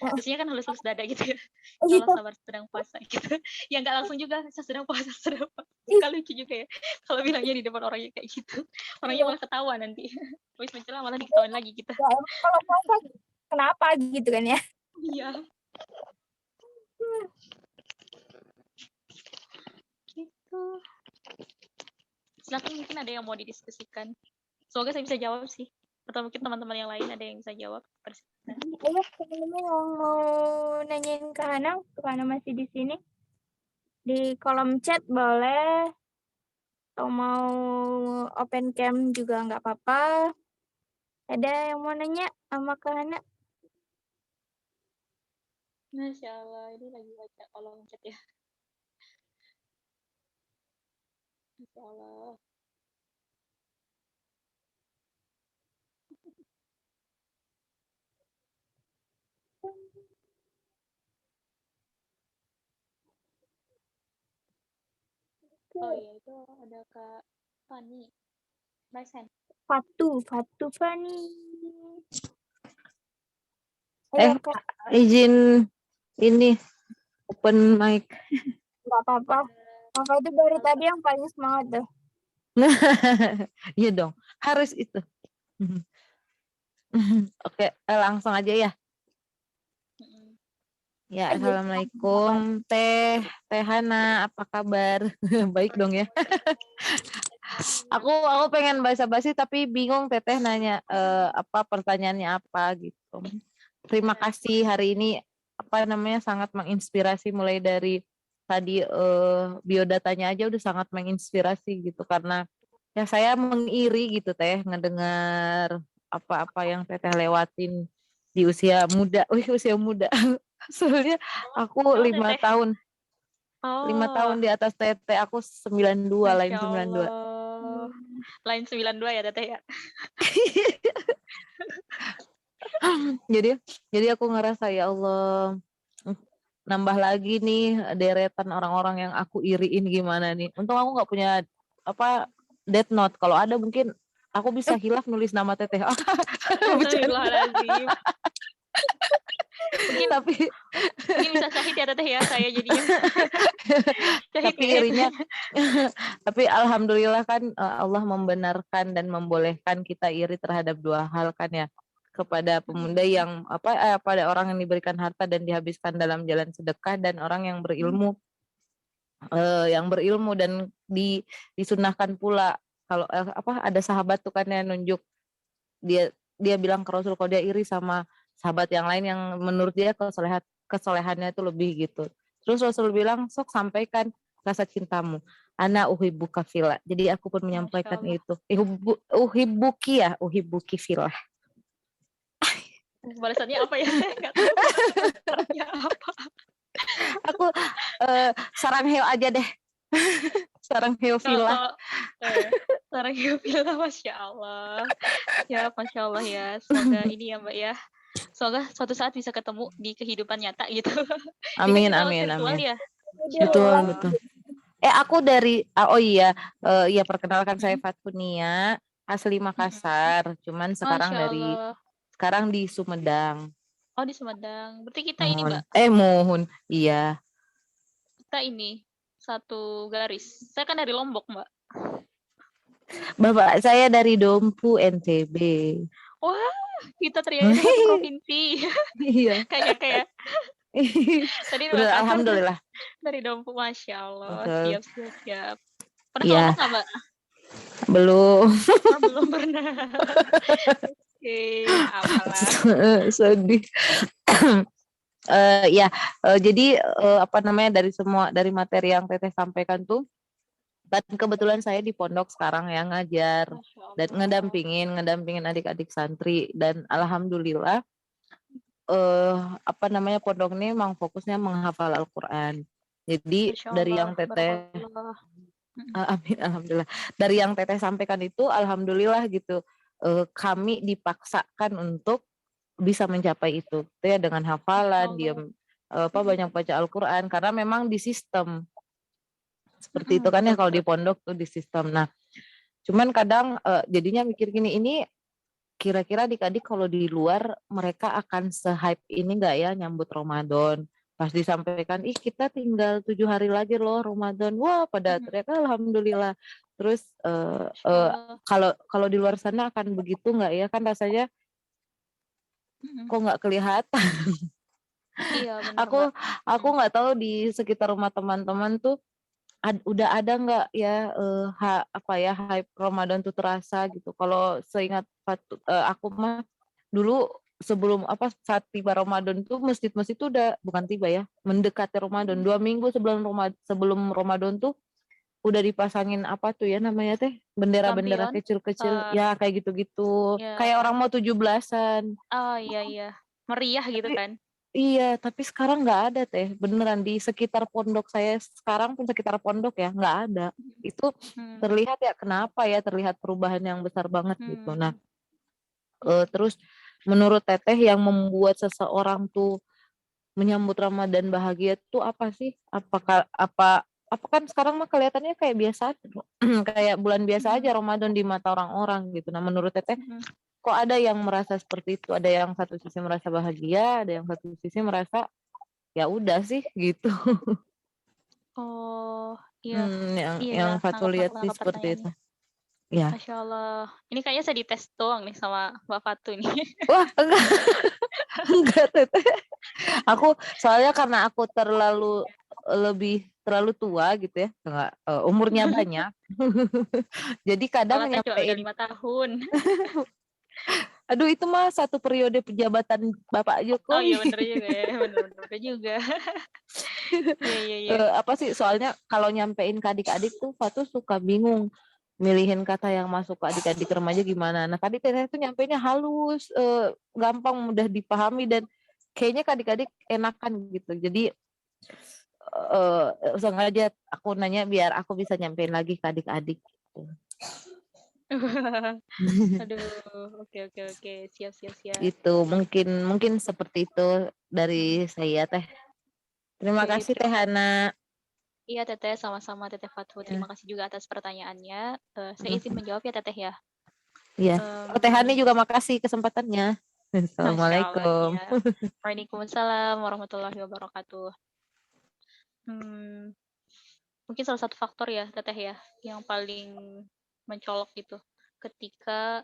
Biasanya kan halus-halus dada gitu ya. Kalau sabar sedang puasa gitu. Ya nggak langsung juga, saya sedang puasa. Kalau lucu juga ya. Kalau bilangnya di depan orangnya kayak gitu. Orangnya malah ketawa nanti. Habis mencela malah diketawain lagi kita. Ya, kalau puasa kenapa gitu kan ya? Iya. Gitu. Silakan, mungkin ada yang mau didiskusikan. Semoga saya bisa jawab sih. Atau mungkin teman-teman yang lain ada yang bisa jawab. Iya, teman-teman yang mau nanyain ke Hana masih di sini. Di kolom chat boleh. Atau mau open cam juga nggak apa-apa. Ada yang mau nanya sama Kak Hana? Masya Allah, ini lagi baca kolom chat ya. Masya Allah. Oh iya, itu ada Kak Fani. Raisen. Fatu Fani. Izin ini open mic. Nggak apa-apa. Apa itu baru tadi yang paling semangat tuh. Iya dong, harus itu. Oke, langsung aja ya. Ya, assalamualaikum Teh Hana, apa kabar? Baik dong ya. Aku pengen basa-basi tapi bingung Teteh nanya apa pertanyaannya apa gitu. Terima kasih hari ini sangat menginspirasi mulai dari tadi biodatanya aja udah sangat menginspirasi gitu karena ya saya mengiri gitu Teh ngedengar apa-apa yang Teteh lewatin di usia muda. Usia muda. Soalnya aku 5 tahun. 5 tahun di atas Teteh, aku 92, lain 92. Lain 92 ya Teteh ya. Jadi aku ngerasa ya Allah, nambah lagi nih deretan orang-orang yang aku iriin gimana nih. Untung aku nggak punya death note. Kalau ada mungkin aku bisa hilaf nulis nama Teteh. Mungkin bisa syahid ya Teteh ya, saya jadinya. Tapi irinya tapi alhamdulillah kan Allah membenarkan dan membolehkan kita iri terhadap dua hal kan ya, kepada pemuda yang pada orang yang diberikan harta dan dihabiskan dalam jalan sedekah, dan orang yang berilmu dan disunahkan pula. Kalau ada sahabat tuh kan yang nunjuk, dia bilang ke Rasul kalau dia iri sama sahabat yang lain yang menurut dia kesolehannya itu lebih gitu. Terus Rasul bilang, sok sampaikan rasa cintamu. ana uhibbuka fillah. Jadi aku pun Masya menyampaikan Allah. itu. Uhibbuki fillah. Balasannya apa ya? Saya nggak tahu. Balasannya apa. Aku sarang heo aja deh. Sarang heo fillah. Sarang heo fillah, Masya Allah. Ya, Masya Allah ya. Semoga ini ya Mbak ya. Semoga suatu saat bisa ketemu di kehidupan nyata gitu. Ini kan Amin, kita lewat amin, virtual amin. ya. Betul, Insyaallah. betul. Aku dari iya perkenalkan saya Fatunia, asli Makassar, cuman Masya Allah. sekarang di Sumedang. Oh, di Sumedang. Berarti kita ini Mbak, Mohon, iya. kita ini satu garis. Saya kan dari Lombok Mbak. Bapak saya dari Dompu, NTB. Wah, kita ternyata satu provinsi. Iya. Kayak tadi di Bener, Makassar alhamdulillah. dari Dompu, Masya Allah. Betul. Siap. Pernah ke Iya. Lombok nggak Mbak? Belum. Oh, belum pernah. Oke, apalah. Sedih. Jadi dari materi yang Teteh sampaikan tuh, dan kebetulan saya di pondok sekarang yang ngajar Masya dan Allah. ngedampingin adik-adik santri, dan alhamdulillah pondok ini memang fokusnya menghafal Al-Quran. Jadi Masya dari Allah. yang Teteh Barakallah. amin, alhamdulillah. Dari yang Teteh sampaikan itu alhamdulillah gitu. Kami dipaksakan untuk bisa mencapai itu. Ya dengan hafalan, dia banyak baca Al-Quran, karena memang di sistem seperti itu kan ya, kalau di pondok tuh di sistem. Nah, cuman kadang jadinya mikir gini, ini kira-kira adik-adik kalau di luar mereka akan se-hype ini nggak ya nyambut Ramadan? Pas disampaikan, kita tinggal 7 hari lagi loh Ramadan. Wah, pada ternyata alhamdulillah. Terus kalau di luar sana akan begitu nggak ya? Kan rasanya kok nggak kelihatan. Iya, benar Mbak. Aku nggak tahu di sekitar rumah teman-teman tuh udah ada nggak ya hype Ramadan tuh terasa gitu. Kalau seingat aku mah dulu sebelum saat tiba Ramadan tuh masjid-masjid tuh udah, bukan tiba ya, mendekati Ramadan 2 minggu sebelum Ramadan tuh udah dipasangin apa tuh ya namanya teh, bendera-bendera Lampion. kecil-kecil ya, kayak gitu-gitu, Ya. kayak orang mau 17-an. Oh iya. Meriah gitu Tapi kan. iya, tapi sekarang nggak ada teh, beneran di sekitar pondok saya sekarang pun, sekitar pondok ya nggak ada. Itu terlihat ya, kenapa ya terlihat perubahan yang besar banget gitu. Nah, terus menurut Teteh yang membuat seseorang tuh menyambut Ramadan bahagia tuh apa sih? Apa kan sekarang mah kelihatannya kayak biasa kayak bulan biasa aja Ramadan di mata orang-orang gitu. Nah, menurut Teteh kok ada yang merasa seperti itu? Ada yang satu sisi merasa bahagia, ada yang satu sisi merasa ya udah sih gitu. Oh, iya. Yang Iya ya, Fatul lihat sih nangkap seperti itu. pertanyaannya. Ya. Masya Allah. Ini kayaknya saya dites doang nih sama Mbak Fatu nih. Wah, enggak Teteh. Aku soalnya karena aku terlalu tua gitu ya, enggak, umurnya banyak. Jadi kadang Kalau saya cuma beda 5 tahun. aduh itu mah satu periode penjabatan Bapak Oh iya Jokowi. bener juga ya, bener juga. Iya. Apa sih, soalnya kalau nyampein ke adik-adik tuh Fatu suka bingung milihin kata yang masuk ke adik-adik remaja gimana. Nah tadi Teteh tuh nyampeinnya halus, gampang, mudah dipahami, dan kayaknya ke adik-adik enakan gitu. Jadi sengaja aku nanya biar aku bisa nyampein lagi ke adik-adik. Aduh, oke. Siap. Itu mungkin seperti itu dari saya Teh. Terima Oke, kasih Teh Hana. Iya Teteh, sama-sama Teteh Fatu. Terima kasih juga atas pertanyaannya. Saya izin menjawab ya Teteh ya. Iya. Teh Hani juga makasih kesempatannya. Masya Allah, Assalamualaikum. iya. Waalaikumsalam warahmatullahi wabarakatuh. Mungkin salah satu faktor ya Teteh ya, yang paling mencolok gitu ketika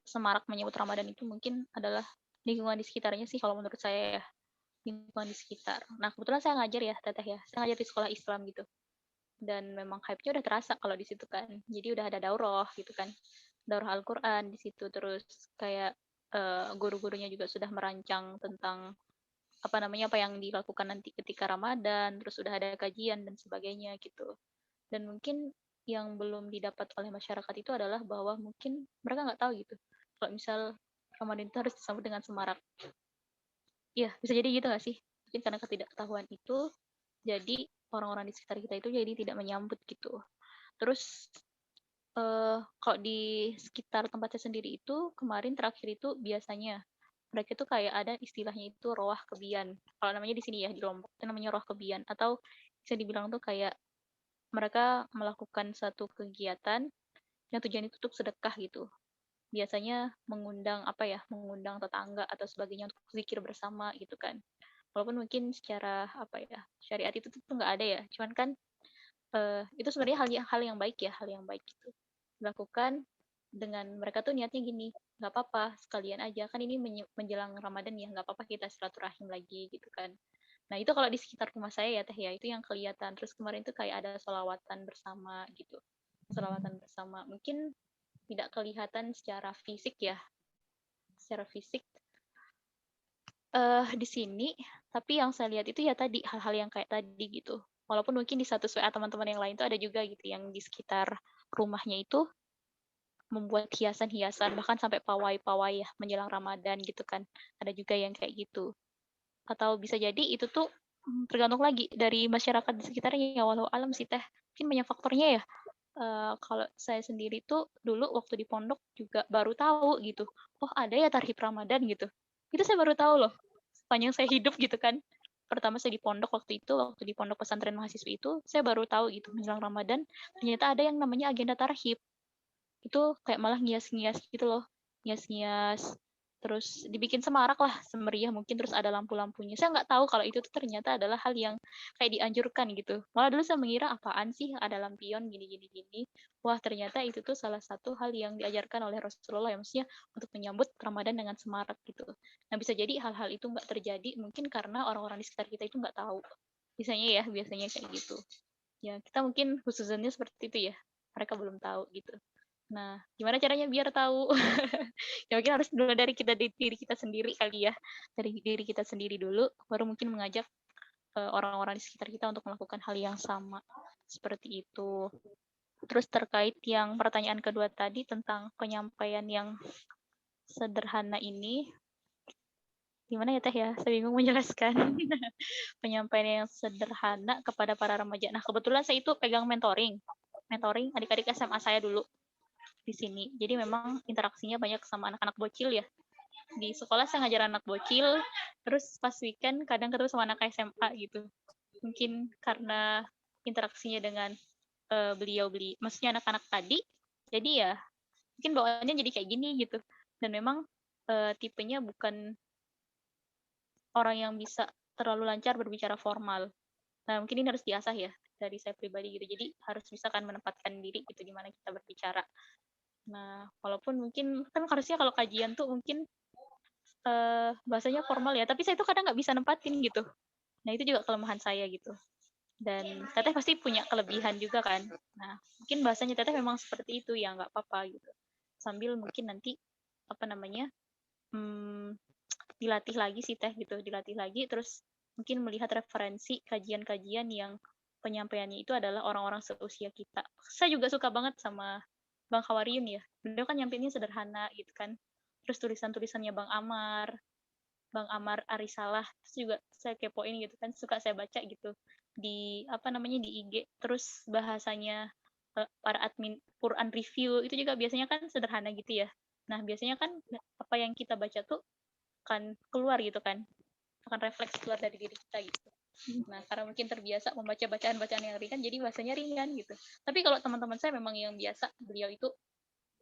semarak menyambut Ramadan itu mungkin adalah lingkungan di sekitarnya sih kalau menurut saya ya. Lingkungan di sekitar. Nah, kebetulan saya ngajar ya Teteh ya. Saya ngajar di sekolah Islam gitu. Dan memang hype-nya udah terasa kalau di situ kan. Jadi udah ada daurah gitu kan. Daurah Al-Qur'an di situ, terus kayak guru-gurunya juga sudah merancang tentang apa yang dilakukan nanti ketika Ramadan, terus udah ada kajian dan sebagainya gitu. Dan mungkin yang belum didapat oleh masyarakat itu adalah bahwa mungkin mereka nggak tahu gitu. Kalau misal Ramadan itu harus disambut dengan semarak. Iya, bisa jadi gitu nggak sih? Mungkin karena ketidaktahuan itu, jadi orang-orang di sekitar kita itu jadi tidak menyambut gitu. Terus kalau di sekitar tempat saya sendiri itu kemarin terakhir itu biasanya mereka itu kayak ada istilahnya itu roah kebian. Kalau namanya di sini ya di Lombok itu namanya roah kebian, atau bisa dibilang tuh kayak mereka melakukan satu kegiatan yang tujuan itu untuk sedekah gitu. Biasanya mengundang mengundang tetangga atau sebagainya untuk zikir bersama gitu kan. Walaupun mungkin secara syariat itu tuh nggak ada ya. Cuman kan itu sebenarnya hal yang baik ya, hal yang baik gitu. Dilakukan dengan mereka tuh niatnya gini, nggak apa-apa sekalian aja kan ini menjelang Ramadan ya, nggak apa-apa kita silaturahim lagi gitu kan. Nah itu kalau di sekitar rumah saya ya teh ya, itu yang kelihatan. Terus kemarin tuh kayak ada sholawatan bersama gitu, sholawatan bersama. Mungkin tidak kelihatan secara fisik ya, secara fisik di sini, tapi yang saya lihat itu ya tadi hal-hal yang kayak tadi gitu. Walaupun mungkin di status WA teman-teman yang lain tuh ada juga gitu yang di sekitar rumahnya itu membuat hiasan-hiasan bahkan sampai pawai-pawai ya menjelang Ramadan gitu kan. Ada juga yang kayak gitu. Atau bisa jadi itu tuh tergantung lagi dari masyarakat di sekitarnya ya, walau alam sih teh. Mungkin banyak faktornya ya. Kalau saya sendiri tuh dulu waktu di pondok juga baru tahu gitu. Oh, ada ya tarhib Ramadan gitu. Itu saya baru tahu loh. Sepanjang saya hidup gitu kan. Pertama saya di pondok waktu di pondok pesantren mahasiswa itu, saya baru tahu gitu menjelang Ramadan ternyata ada yang namanya agenda tarhib. Itu kayak malah ngias-ngias gitu loh, ngias-ngias, terus dibikin semarak lah, semeriah mungkin, terus ada lampu-lampunya. Saya nggak tahu kalau itu tuh ternyata adalah hal yang kayak dianjurkan gitu. Malah dulu saya mengira apaan sih ada lampion gini gini gini. Wah, ternyata itu tuh salah satu hal yang diajarkan oleh Rasulullah ya, maksudnya untuk menyambut Ramadan dengan semarak gitu. Nah, bisa jadi hal-hal itu nggak terjadi mungkin karena orang-orang di sekitar kita itu nggak tahu. Biasanya kayak gitu. Ya, kita mungkin khususnya seperti itu ya. Mereka belum tahu gitu. Nah, gimana caranya biar tahu? Ya mungkin harus dulu dari diri kita sendiri kali ya. Dari diri kita sendiri dulu, baru mungkin mengajak orang-orang di sekitar kita untuk melakukan hal yang sama. Seperti itu. Terus terkait yang pertanyaan kedua tadi tentang penyampaian yang sederhana ini, gimana ya Teh ya? Saya bingung menjelaskan. Penyampaian yang sederhana kepada para remaja. Nah, kebetulan saya itu pegang mentoring adik-adik SMA saya dulu di sini. Jadi memang interaksinya banyak sama anak-anak bocil ya. Di sekolah saya ngajar anak bocil, terus pas weekend kadang ketemu sama anak SMA gitu. Mungkin karena interaksinya dengan maksudnya anak-anak tadi, jadi ya mungkin bawaannya jadi kayak gini gitu. Dan memang tipenya bukan orang yang bisa terlalu lancar berbicara formal. Nah, mungkin ini harus diasah ya dari saya pribadi gitu. Jadi harus bisa kan menempatkan diri gitu gimana kita berbicara. Nah, walaupun mungkin kan harusnya kalau kajian tuh mungkin bahasanya formal ya, tapi saya tuh kadang nggak bisa nempatin gitu. Nah, itu juga kelemahan saya gitu. Dan Teteh pasti punya kelebihan juga kan. Nah, mungkin bahasanya Teteh memang seperti itu ya, nggak apa-apa gitu. Sambil mungkin nanti dilatih lagi sih Teh gitu, dilatih lagi terus mungkin melihat referensi kajian-kajian yang penyampaiannya itu adalah orang-orang seusia kita. Saya juga suka banget sama Bang Hawariun ya. Beliau kan nyampeinnya sederhana gitu kan. Terus tulisan-tulisannya Bang Amar Arisalah, terus juga saya kepoin gitu kan, suka saya baca gitu di di IG. Terus bahasanya para admin Quran review itu juga biasanya kan sederhana gitu ya. Nah, biasanya kan apa yang kita baca tuh akan keluar gitu kan, akan refleks keluar dari diri kita gitu. Nah, karena mungkin terbiasa membaca bacaan-bacaan yang ringan, jadi bahasanya ringan gitu. Tapi kalau teman-teman saya memang yang biasa, beliau itu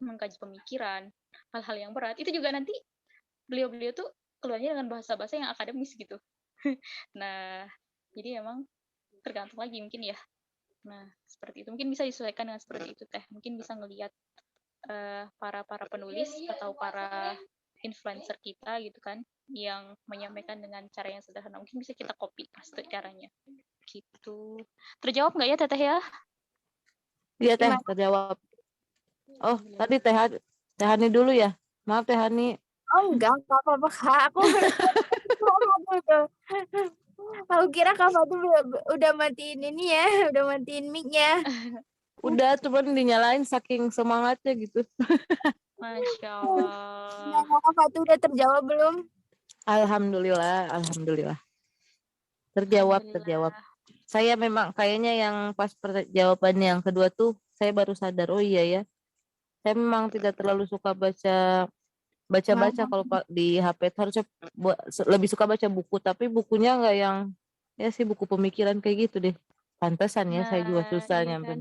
mengkaji pemikiran, hal-hal yang berat, itu juga nanti beliau-beliau tuh keluarnya dengan bahasa-bahasa yang akademis gitu. Nah, jadi emang tergantung lagi mungkin ya. Nah, seperti itu. Mungkin bisa disesuaikan dengan seperti itu Teh. Mungkin bisa ngelihat para penulis atau para influencer kita gitu kan yang menyampaikan dengan cara yang sederhana. Mungkin bisa kita copy paste caranya. Gitu. Terjawab nggak ya Teteh ya? Iya Teh, terjawab. Oh, tadi Teh Hani dulu ya. Maaf Teh Hani. Oh enggak apa-apa Kak. Aku kalau Aku kira Kak Fatu udah matiin ini ya, udah matiin mic-nya. Udah, cuman dinyalain saking semangatnya gitu. Masya Nah, Allah. Kak Fatu udah terjawab belum? Alhamdulillah. Terjawab. Alhamdulillah. Saya memang kayaknya yang pas jawaban yang kedua tuh saya baru sadar, oh iya ya. Saya memang tidak terlalu suka baca kalau di HP. Harusnya lebih suka baca buku, tapi bukunya nggak yang ya sih buku pemikiran kayak gitu deh. Pantesan ya saya juga Nah, susah iya nyampe. kan.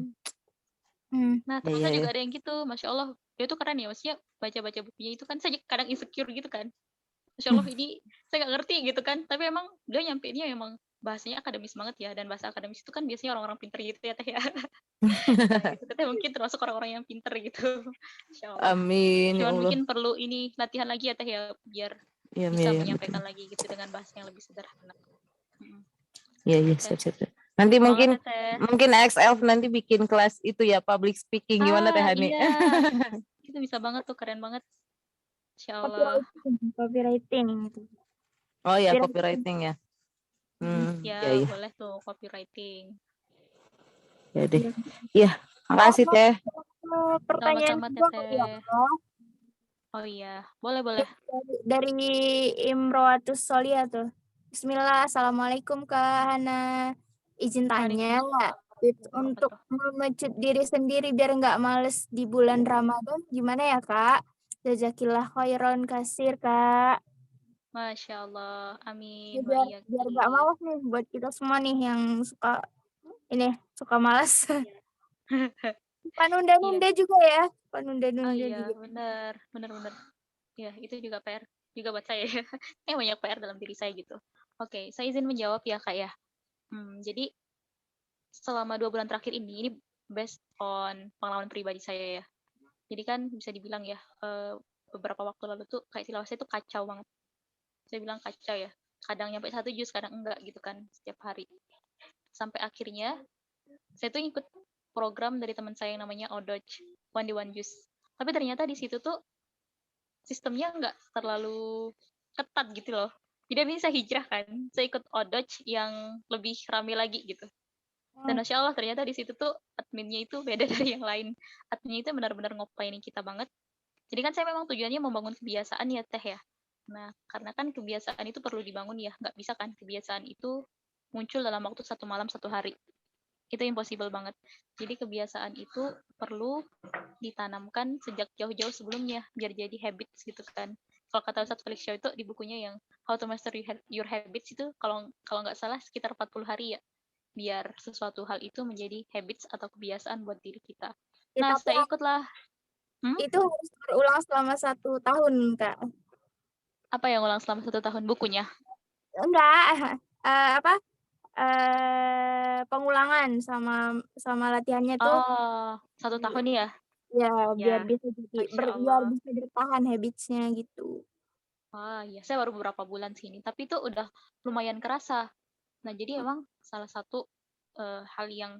Hmm. Nah, Ya, teman ya, saya ya. juga ada yang gitu, Masya Allah. Dia tuh keren ya, maksudnya baca-baca bukunya itu kan saya kadang insecure gitu kan. Masya Allah ini saya nggak ngerti gitu kan. Tapi emang dia nyampeinnya emang bahasanya akademis banget ya. Dan bahasa akademis itu kan biasanya orang-orang pinter gitu ya Teh ya. Nah gitu, Teteh mungkin termasuk orang-orang yang pinter gitu. Masya Allah. Amin ya Cuman Allah. mungkin perlu ini latihan lagi ya Teh ya. Biar Ya, bisa ya, betul. menyampaikan lagi gitu dengan bahasa yang lebih sederhana. Iya, Teh, siap. Nanti semangat mungkin ya Teh. XL nanti bikin kelas itu ya, public speaking gimana Teh Hani? Iya. Itu bisa banget tuh, keren banget. Masya Allah. Copywriting itu. Oh ya, Copywriting. copywriting ya. Ya, Ya, ya. boleh tuh copywriting. Ya deh. Iya, makasih Teh. Pertanyaan Sama-sama kedua kali ya, Teteh. Kak. Oh iya, boleh. Dari Imroatus Solia tuh. Bismillah, Assalamualaikum Kak Hana. Izin tanya, tips untuk memecut diri sendiri biar nggak males di bulan Ramadan gimana ya Kak? Jazakillah khairon kasir Kak. Masya Allah. Amin. Biar Wa nggak iyaki. malas nih buat kita semua nih yang suka malas. Iya. Nunda-nunda juga ya. Oh Nunda-nunda iya, juga. benar. Ya, itu juga PR juga buat saya ya. Banyak PR dalam diri saya gitu. Oke, saya izin menjawab ya Kak ya. Jadi selama 2 bulan terakhir ini based on pengalaman pribadi saya ya. Jadi kan bisa dibilang ya, beberapa waktu lalu tuh kayak tilawah saya tuh kacau banget. Saya bilang kacau ya. Kadang nyampe 1 juz, kadang enggak gitu kan setiap hari. Sampai akhirnya saya tuh ikut program dari teman saya yang namanya Odoj, One Day One Juz. Tapi ternyata di situ tuh sistemnya nggak terlalu ketat gitu loh. Jadi ini saya hijrah kan, saya ikut Odoj yang lebih rame lagi gitu. Dan Masya Allah ternyata di situ tuh adminnya itu beda dari yang lain. Adminnya itu benar-benar ngopainin kita banget. Jadi kan saya memang tujuannya membangun kebiasaan ya Teh ya. Nah, karena kan kebiasaan itu perlu dibangun ya. Nggak bisa kan kebiasaan itu muncul dalam waktu 1 malam 1 hari. Itu impossible banget. Jadi kebiasaan itu perlu ditanamkan sejak jauh-jauh sebelumnya biar jadi habits gitu kan. Kalau kata Ustadz Felix Shaw itu di bukunya yang How to Master Your Habits itu kalau nggak salah sekitar 40 hari ya biar sesuatu hal itu menjadi habits atau kebiasaan buat diri kita. Ya, Nah, tapi saya ikutlah. itu harus berulang selama 1 tahun, Kak. Apa yang ulang selama 1 tahun? Bukunya? Enggak, apa, pengulangan sama latihannya tuh. Oh, 1 tahun ya? Ya, biar Ya, bisa jadi Masya biar Allah. bisa bertahan habits-nya gitu. Wah, ya saya baru beberapa bulan sini, tapi itu udah lumayan kerasa. Nah, jadi emang salah satu hal yang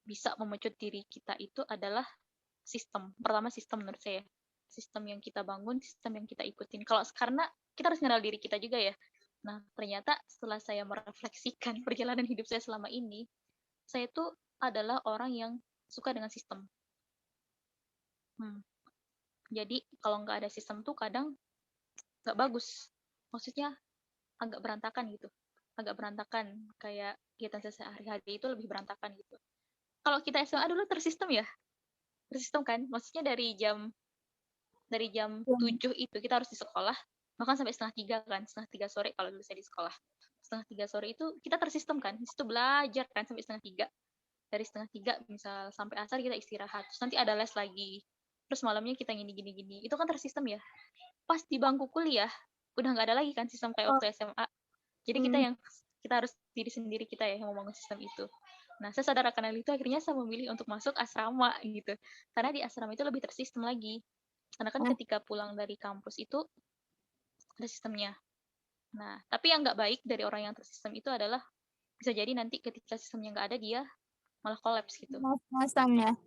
bisa memecut diri kita itu adalah sistem. Pertama sistem menurut saya. Sistem yang kita bangun, sistem yang kita ikutin. Karena kita harus kenal diri kita juga ya. Nah, ternyata setelah saya merefleksikan perjalanan hidup saya selama ini, saya tuh adalah orang yang suka dengan sistem. Jadi kalau nggak ada sistem tuh kadang nggak bagus. Maksudnya agak berantakan gitu. Agak berantakan, kayak kegiatan saya sehari-hari itu lebih berantakan gitu. Kalau kita SMA dulu tersistem ya? Tersistem kan? Maksudnya dari jam 7 itu kita harus di sekolah, bahkan sampai setengah 3 kan, setengah 3 sore kalau dulu saya di sekolah. Setengah 3 sore itu kita tersistem kan, di situ belajar kan sampai setengah 3. Dari setengah 3 misal sampai asar kita istirahat, terus nanti ada les lagi. Terus malamnya kita gini. Itu kan tersistem ya. Pas di bangku kuliah, udah nggak ada lagi kan sistem kayak waktu SMA. Jadi kita harus diri sendiri kita ya yang membangun sistem itu. Nah, saya sadar akan hal itu, akhirnya saya memilih untuk masuk asrama gitu. Karena di asrama itu lebih tersistem lagi. Karena kan ketika pulang dari kampus itu ada sistemnya. Nah, tapi yang nggak baik dari orang yang tersistem itu adalah bisa jadi nanti ketika sistemnya nggak ada dia malah kolaps gitu. Masang ya.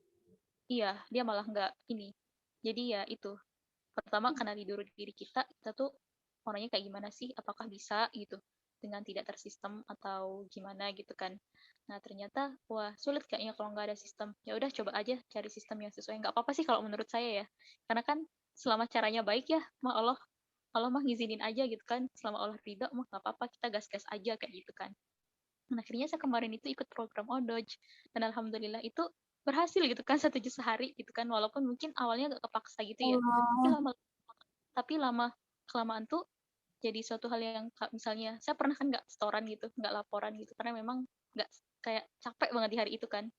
Iya, dia malah nggak ini. Jadi ya itu. Pertama kenali dulu diri kita tuh orangnya kayak gimana sih? Apakah bisa gitu? dengan tidak tersistem atau gimana gitu kan. Nah ternyata wah sulit kayaknya kalau nggak ada sistem. Ya udah coba aja cari sistem yang sesuai. Nggak apa-apa sih kalau menurut saya ya. Karena kan selama caranya baik ya, mah Allah mah ngizinin aja gitu kan. Selama Allah ridho mah nggak apa-apa, kita gas-gas aja kayak gitu kan. Nah, akhirnya saya kemarin itu ikut program Odoj dan alhamdulillah itu berhasil gitu kan 1 juz sehari gitu kan, walaupun mungkin awalnya agak kepaksa gitu ya. Tapi Oh, lama kelamaan tuh jadi suatu hal yang misalnya saya pernah kan nggak setoran gitu, nggak laporan gitu karena memang nggak kayak capek banget di hari itu kan,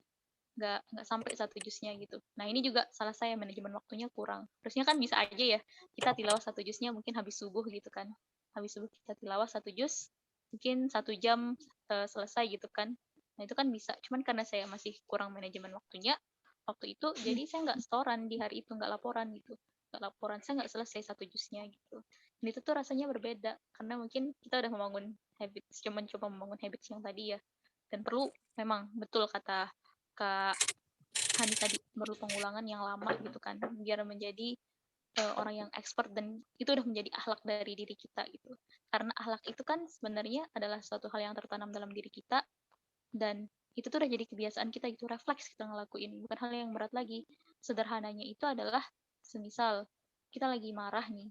nggak sampai 1 juznya gitu. Nah ini juga salah saya, manajemen waktunya kurang. Terusnya kan bisa aja ya kita tilawah 1 juznya mungkin habis subuh gitu kan, habis subuh kita tilawah 1 juz mungkin 1 jam selesai gitu kan. Nah itu kan bisa, cuman karena saya masih kurang manajemen waktunya waktu itu, jadi saya nggak setoran di hari itu, nggak laporan gitu, nggak laporan, saya nggak selesai 1 juznya gitu. Dan itu tuh rasanya berbeda karena mungkin kita udah membangun habits, cuman coba membangun habits yang tadi ya, dan perlu memang betul kata Kak Hani tadi, perlu pengulangan yang lama gitu kan biar menjadi orang yang expert, dan itu udah menjadi akhlak dari diri kita gitu. Karena akhlak itu kan sebenarnya adalah suatu hal yang tertanam dalam diri kita, dan itu tuh udah jadi kebiasaan kita gitu, refleks kita ngelakuin, bukan hal yang berat lagi. Sederhananya itu adalah semisal kita lagi marah nih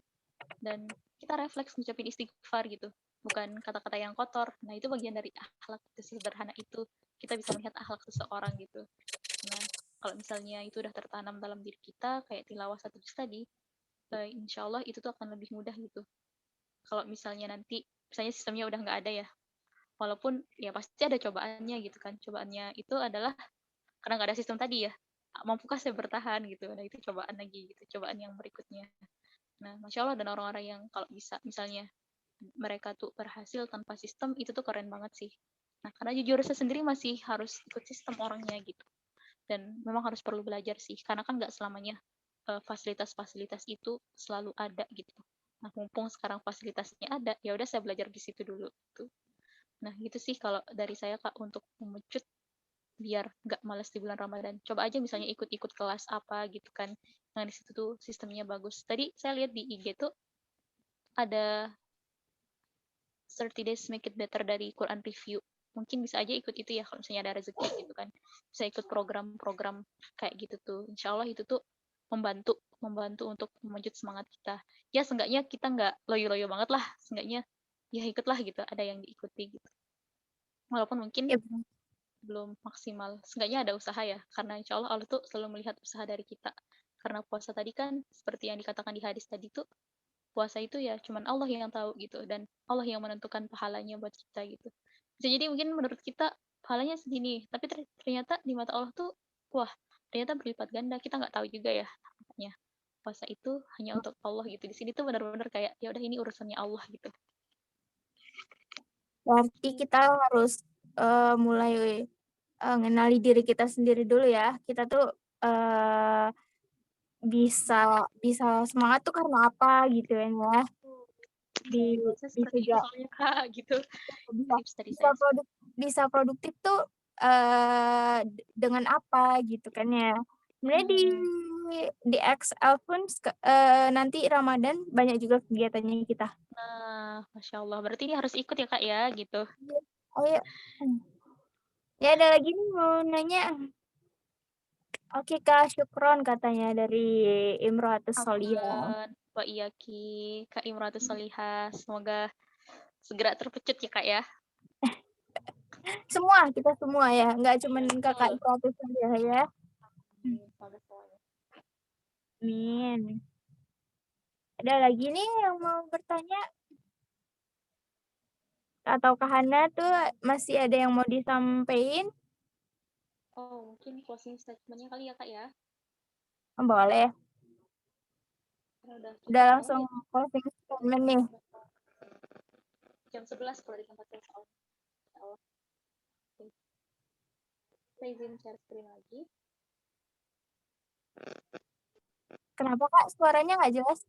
dan kita refleks ngucapin istighfar gitu, bukan kata-kata yang kotor. Nah itu bagian dari akhlak itu, sederhana itu kita bisa melihat akhlak seseorang gitu. Nah kalau misalnya itu udah tertanam dalam diri kita kayak tilawah 1 juz tadi, insya Allah itu tuh akan lebih mudah gitu. Kalau misalnya nanti misalnya sistemnya udah nggak ada ya, walaupun ya pasti ada cobaannya gitu kan. Cobaannya itu adalah karena nggak ada sistem tadi ya, mampukah saya bertahan gitu. Nah itu cobaan lagi gitu, cobaan yang berikutnya. Nah masya Allah, dan orang-orang yang kalau bisa misalnya mereka tuh berhasil tanpa sistem itu tuh keren banget sih. Nah karena jujur saya sendiri masih harus ikut sistem orangnya gitu, dan memang harus perlu belajar sih karena kan nggak selamanya fasilitas-fasilitas itu selalu ada gitu. Nah mumpung sekarang fasilitasnya ada, ya udah saya belajar di situ dulu gitu. Nah gitu sih kalau dari saya Kak, untuk memecut biar nggak males di bulan Ramadan. Coba aja misalnya ikut-ikut kelas apa gitu kan, yang di situ tuh sistemnya bagus. Tadi saya lihat di IG tuh ada 30 days make it better dari Quran review. Mungkin bisa aja ikut itu ya kalau misalnya ada rezeki gitu kan. Bisa ikut program-program kayak gitu tuh. Insya Allah itu tuh membantu untuk memanjut semangat kita. Ya seenggaknya kita nggak loyo-loyo banget lah. Seenggaknya ya ikutlah gitu, ada yang diikuti gitu. Walaupun mungkin ya, belum maksimal. Seenggaknya ada usaha ya. Karena insya Allah Allah tuh selalu melihat usaha dari kita. Karena puasa tadi kan seperti yang dikatakan di hadis tadi tuh, puasa itu ya cuman Allah yang tahu gitu, dan Allah yang menentukan pahalanya buat kita gitu. Bisa jadi mungkin menurut kita pahalanya segini, tapi ternyata di mata Allah tuh wah ternyata berlipat ganda, kita nggak tahu juga ya. Makanya puasa itu hanya untuk Allah gitu. Di sini tuh benar-benar kayak ya udah ini urusannya Allah gitu. berarti kita harus mulai ngenali diri kita sendiri dulu ya. Kita tuh bisa bisa semangat tuh karena apa gitu kan ya. Di Buat saya bisa seperti itu soalnya Kak gitu. bisa Tips dari bisa saya sih. bisa produktif tuh dengan apa gitu kan ya. Sebenarnya di XL pun nanti Ramadan banyak juga kegiatannya kita. Nah, Masya Allah. Berarti ini harus ikut ya Kak ya gitu. Ayo. Ya ada lagi nih mau nanya. Oke Kak, syukron katanya dari Imro'atus Sholihah. Afwan, wa iyaki, Kak Imratus Solihah. Semoga segera terpecut ya Kak ya. Semua, kita semua ya, nggak cuman Iya, Kakak betul. Imro'atus Sholihah ya. Semoga semuanya. Amin. Ada lagi nih yang mau bertanya? Atau Kak Hana tuh masih ada yang mau disampaikan? Oh, mungkin closing statement-nya kali ya Kak ya. Boleh. Karena Udah udah malam langsung ya. closing statement nih. Jam 11 kalau di tempat saya soalnya. Ya Allah. Oke. Saya izin share screen lagi. Kenapa Kak suaranya nggak jelas?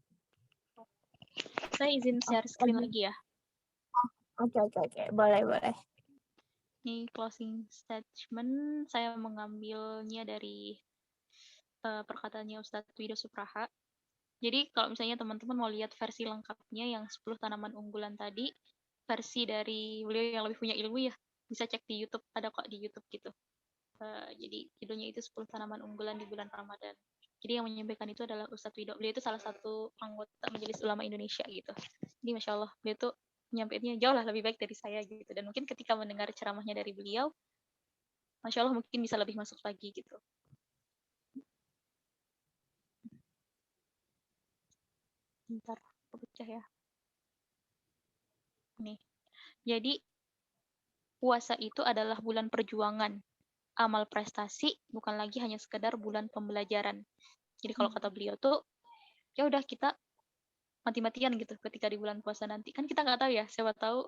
Saya izin share screen lagi ya. Oke. Boleh. Ini closing statement saya mengambilnya dari perkataannya Ustadz Wido Supraha. Jadi kalau misalnya teman-teman mau lihat versi lengkapnya yang 10 tanaman unggulan tadi, versi dari beliau yang lebih punya ilmu ya, bisa cek di YouTube, ada kok di YouTube gitu. Jadi judulnya itu 10 tanaman unggulan di bulan Ramadan. Jadi yang menyampaikan itu adalah Ustadz Wido. Beliau itu salah satu anggota Majelis Ulama Indonesia gitu. Jadi Masya Allah, beliau itu menyampaikannya jauh lah lebih baik dari saya gitu. Dan mungkin ketika mendengar ceramahnya dari beliau, Masya Allah mungkin bisa lebih masuk lagi gitu. Bentar, aku pecah ya. Nih, jadi puasa itu adalah bulan perjuangan. Amal prestasi bukan lagi hanya sekedar bulan pembelajaran. Jadi kalau kata beliau tuh, ya udah kita mati-matian gitu ketika di bulan puasa nanti. Kan kita nggak tahu ya, siapa tahu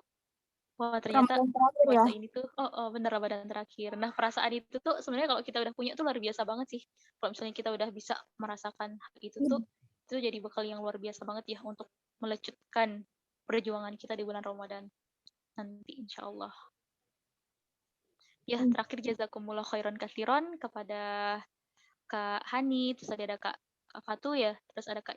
wah ternyata Ramadan terakhir ya. puasa ini tuh bener Ramadan terakhir. Nah, perasaan itu tuh sebenarnya kalau kita udah punya tuh luar biasa banget sih. Kalau misalnya kita udah bisa merasakan hal itu tuh jadi bekal yang luar biasa banget ya untuk melecutkan perjuangan kita di bulan Ramadan nanti insya Allah. Ya, terakhir jazakumullah khairan katsiran kepada Kak Hani, terus ada Kak Fatu ya, terus ada Kak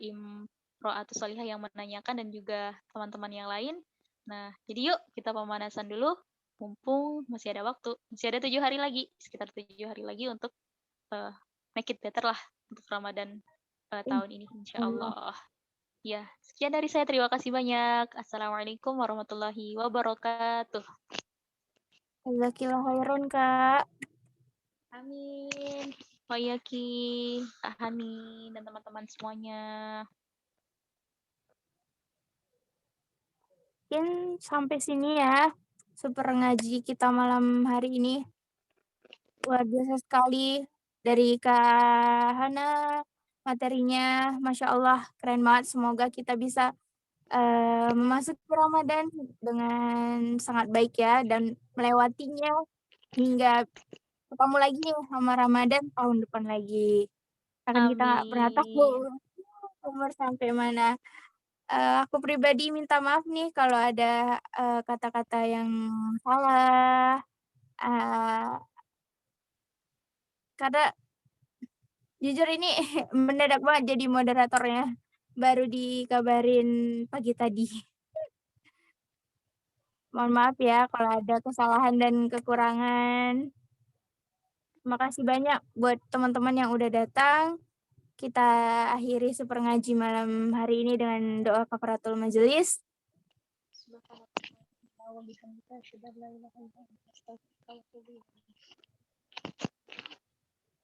Ro'atus Salihah yang menanyakan dan juga teman-teman yang lain. Nah, jadi yuk kita pemanasan dulu, mumpung masih ada waktu. Masih ada 7 hari lagi, sekitar 7 hari lagi untuk make it better lah untuk Ramadan tahun ini, insya Allah. Ya, sekian dari saya. Terima kasih banyak. Assalamualaikum warahmatullahi wabarakatuh. Jazakallah khairan, Kak. Amin. Pak Yaki, Kak Hani, dan teman-teman semuanya. Mungkin sampai sini ya super ngaji kita malam hari ini. Luar biasa sekali dari Kak Hana, materinya Masya Allah keren banget. Semoga kita bisa memasuki Ramadan dengan sangat baik ya dan melewatinya hingga ketemu lagi nih sama Ramadan tahun depan lagi. Karena kita nggak pernah tahu umur sampai mana. Aku pribadi minta maaf nih kalau ada kata-kata yang salah. Karena jujur ini mendadak banget jadi moderatornya. Baru dikabarin pagi tadi. Mohon maaf ya kalau ada kesalahan dan kekurangan. Terima kasih banyak buat teman-teman yang udah datang. Kita akhiri super ngaji malam hari ini dengan doa kafaratul majelis.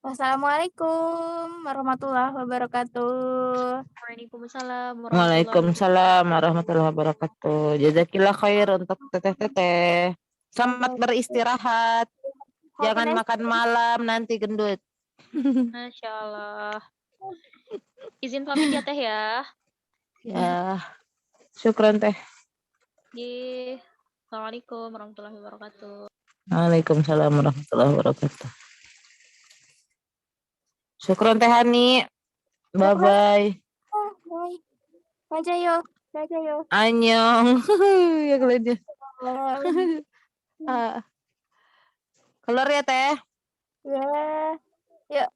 Wassalamualaikum warahmatullahi wabarakatuh. Waalaikumsalam Waalaikumsalam warahmatullahi wabarakatuh. Jazakillah khair untuk teteh-teteh. Selamat beristirahat. Jangan makan malam nanti gendut. Masya Allah. Izin pamit ya Teh ya. Ya, syukran Teh. Assalamualaikum warahmatullahi wabarakatuh. Waalaikumsalam warahmatullahi wabarakatuh. Syukran Teh Hani. Bye-bye. Dajayo. Annyeong. Ya kalian. Keluar ya Teh. Ya. Yuk.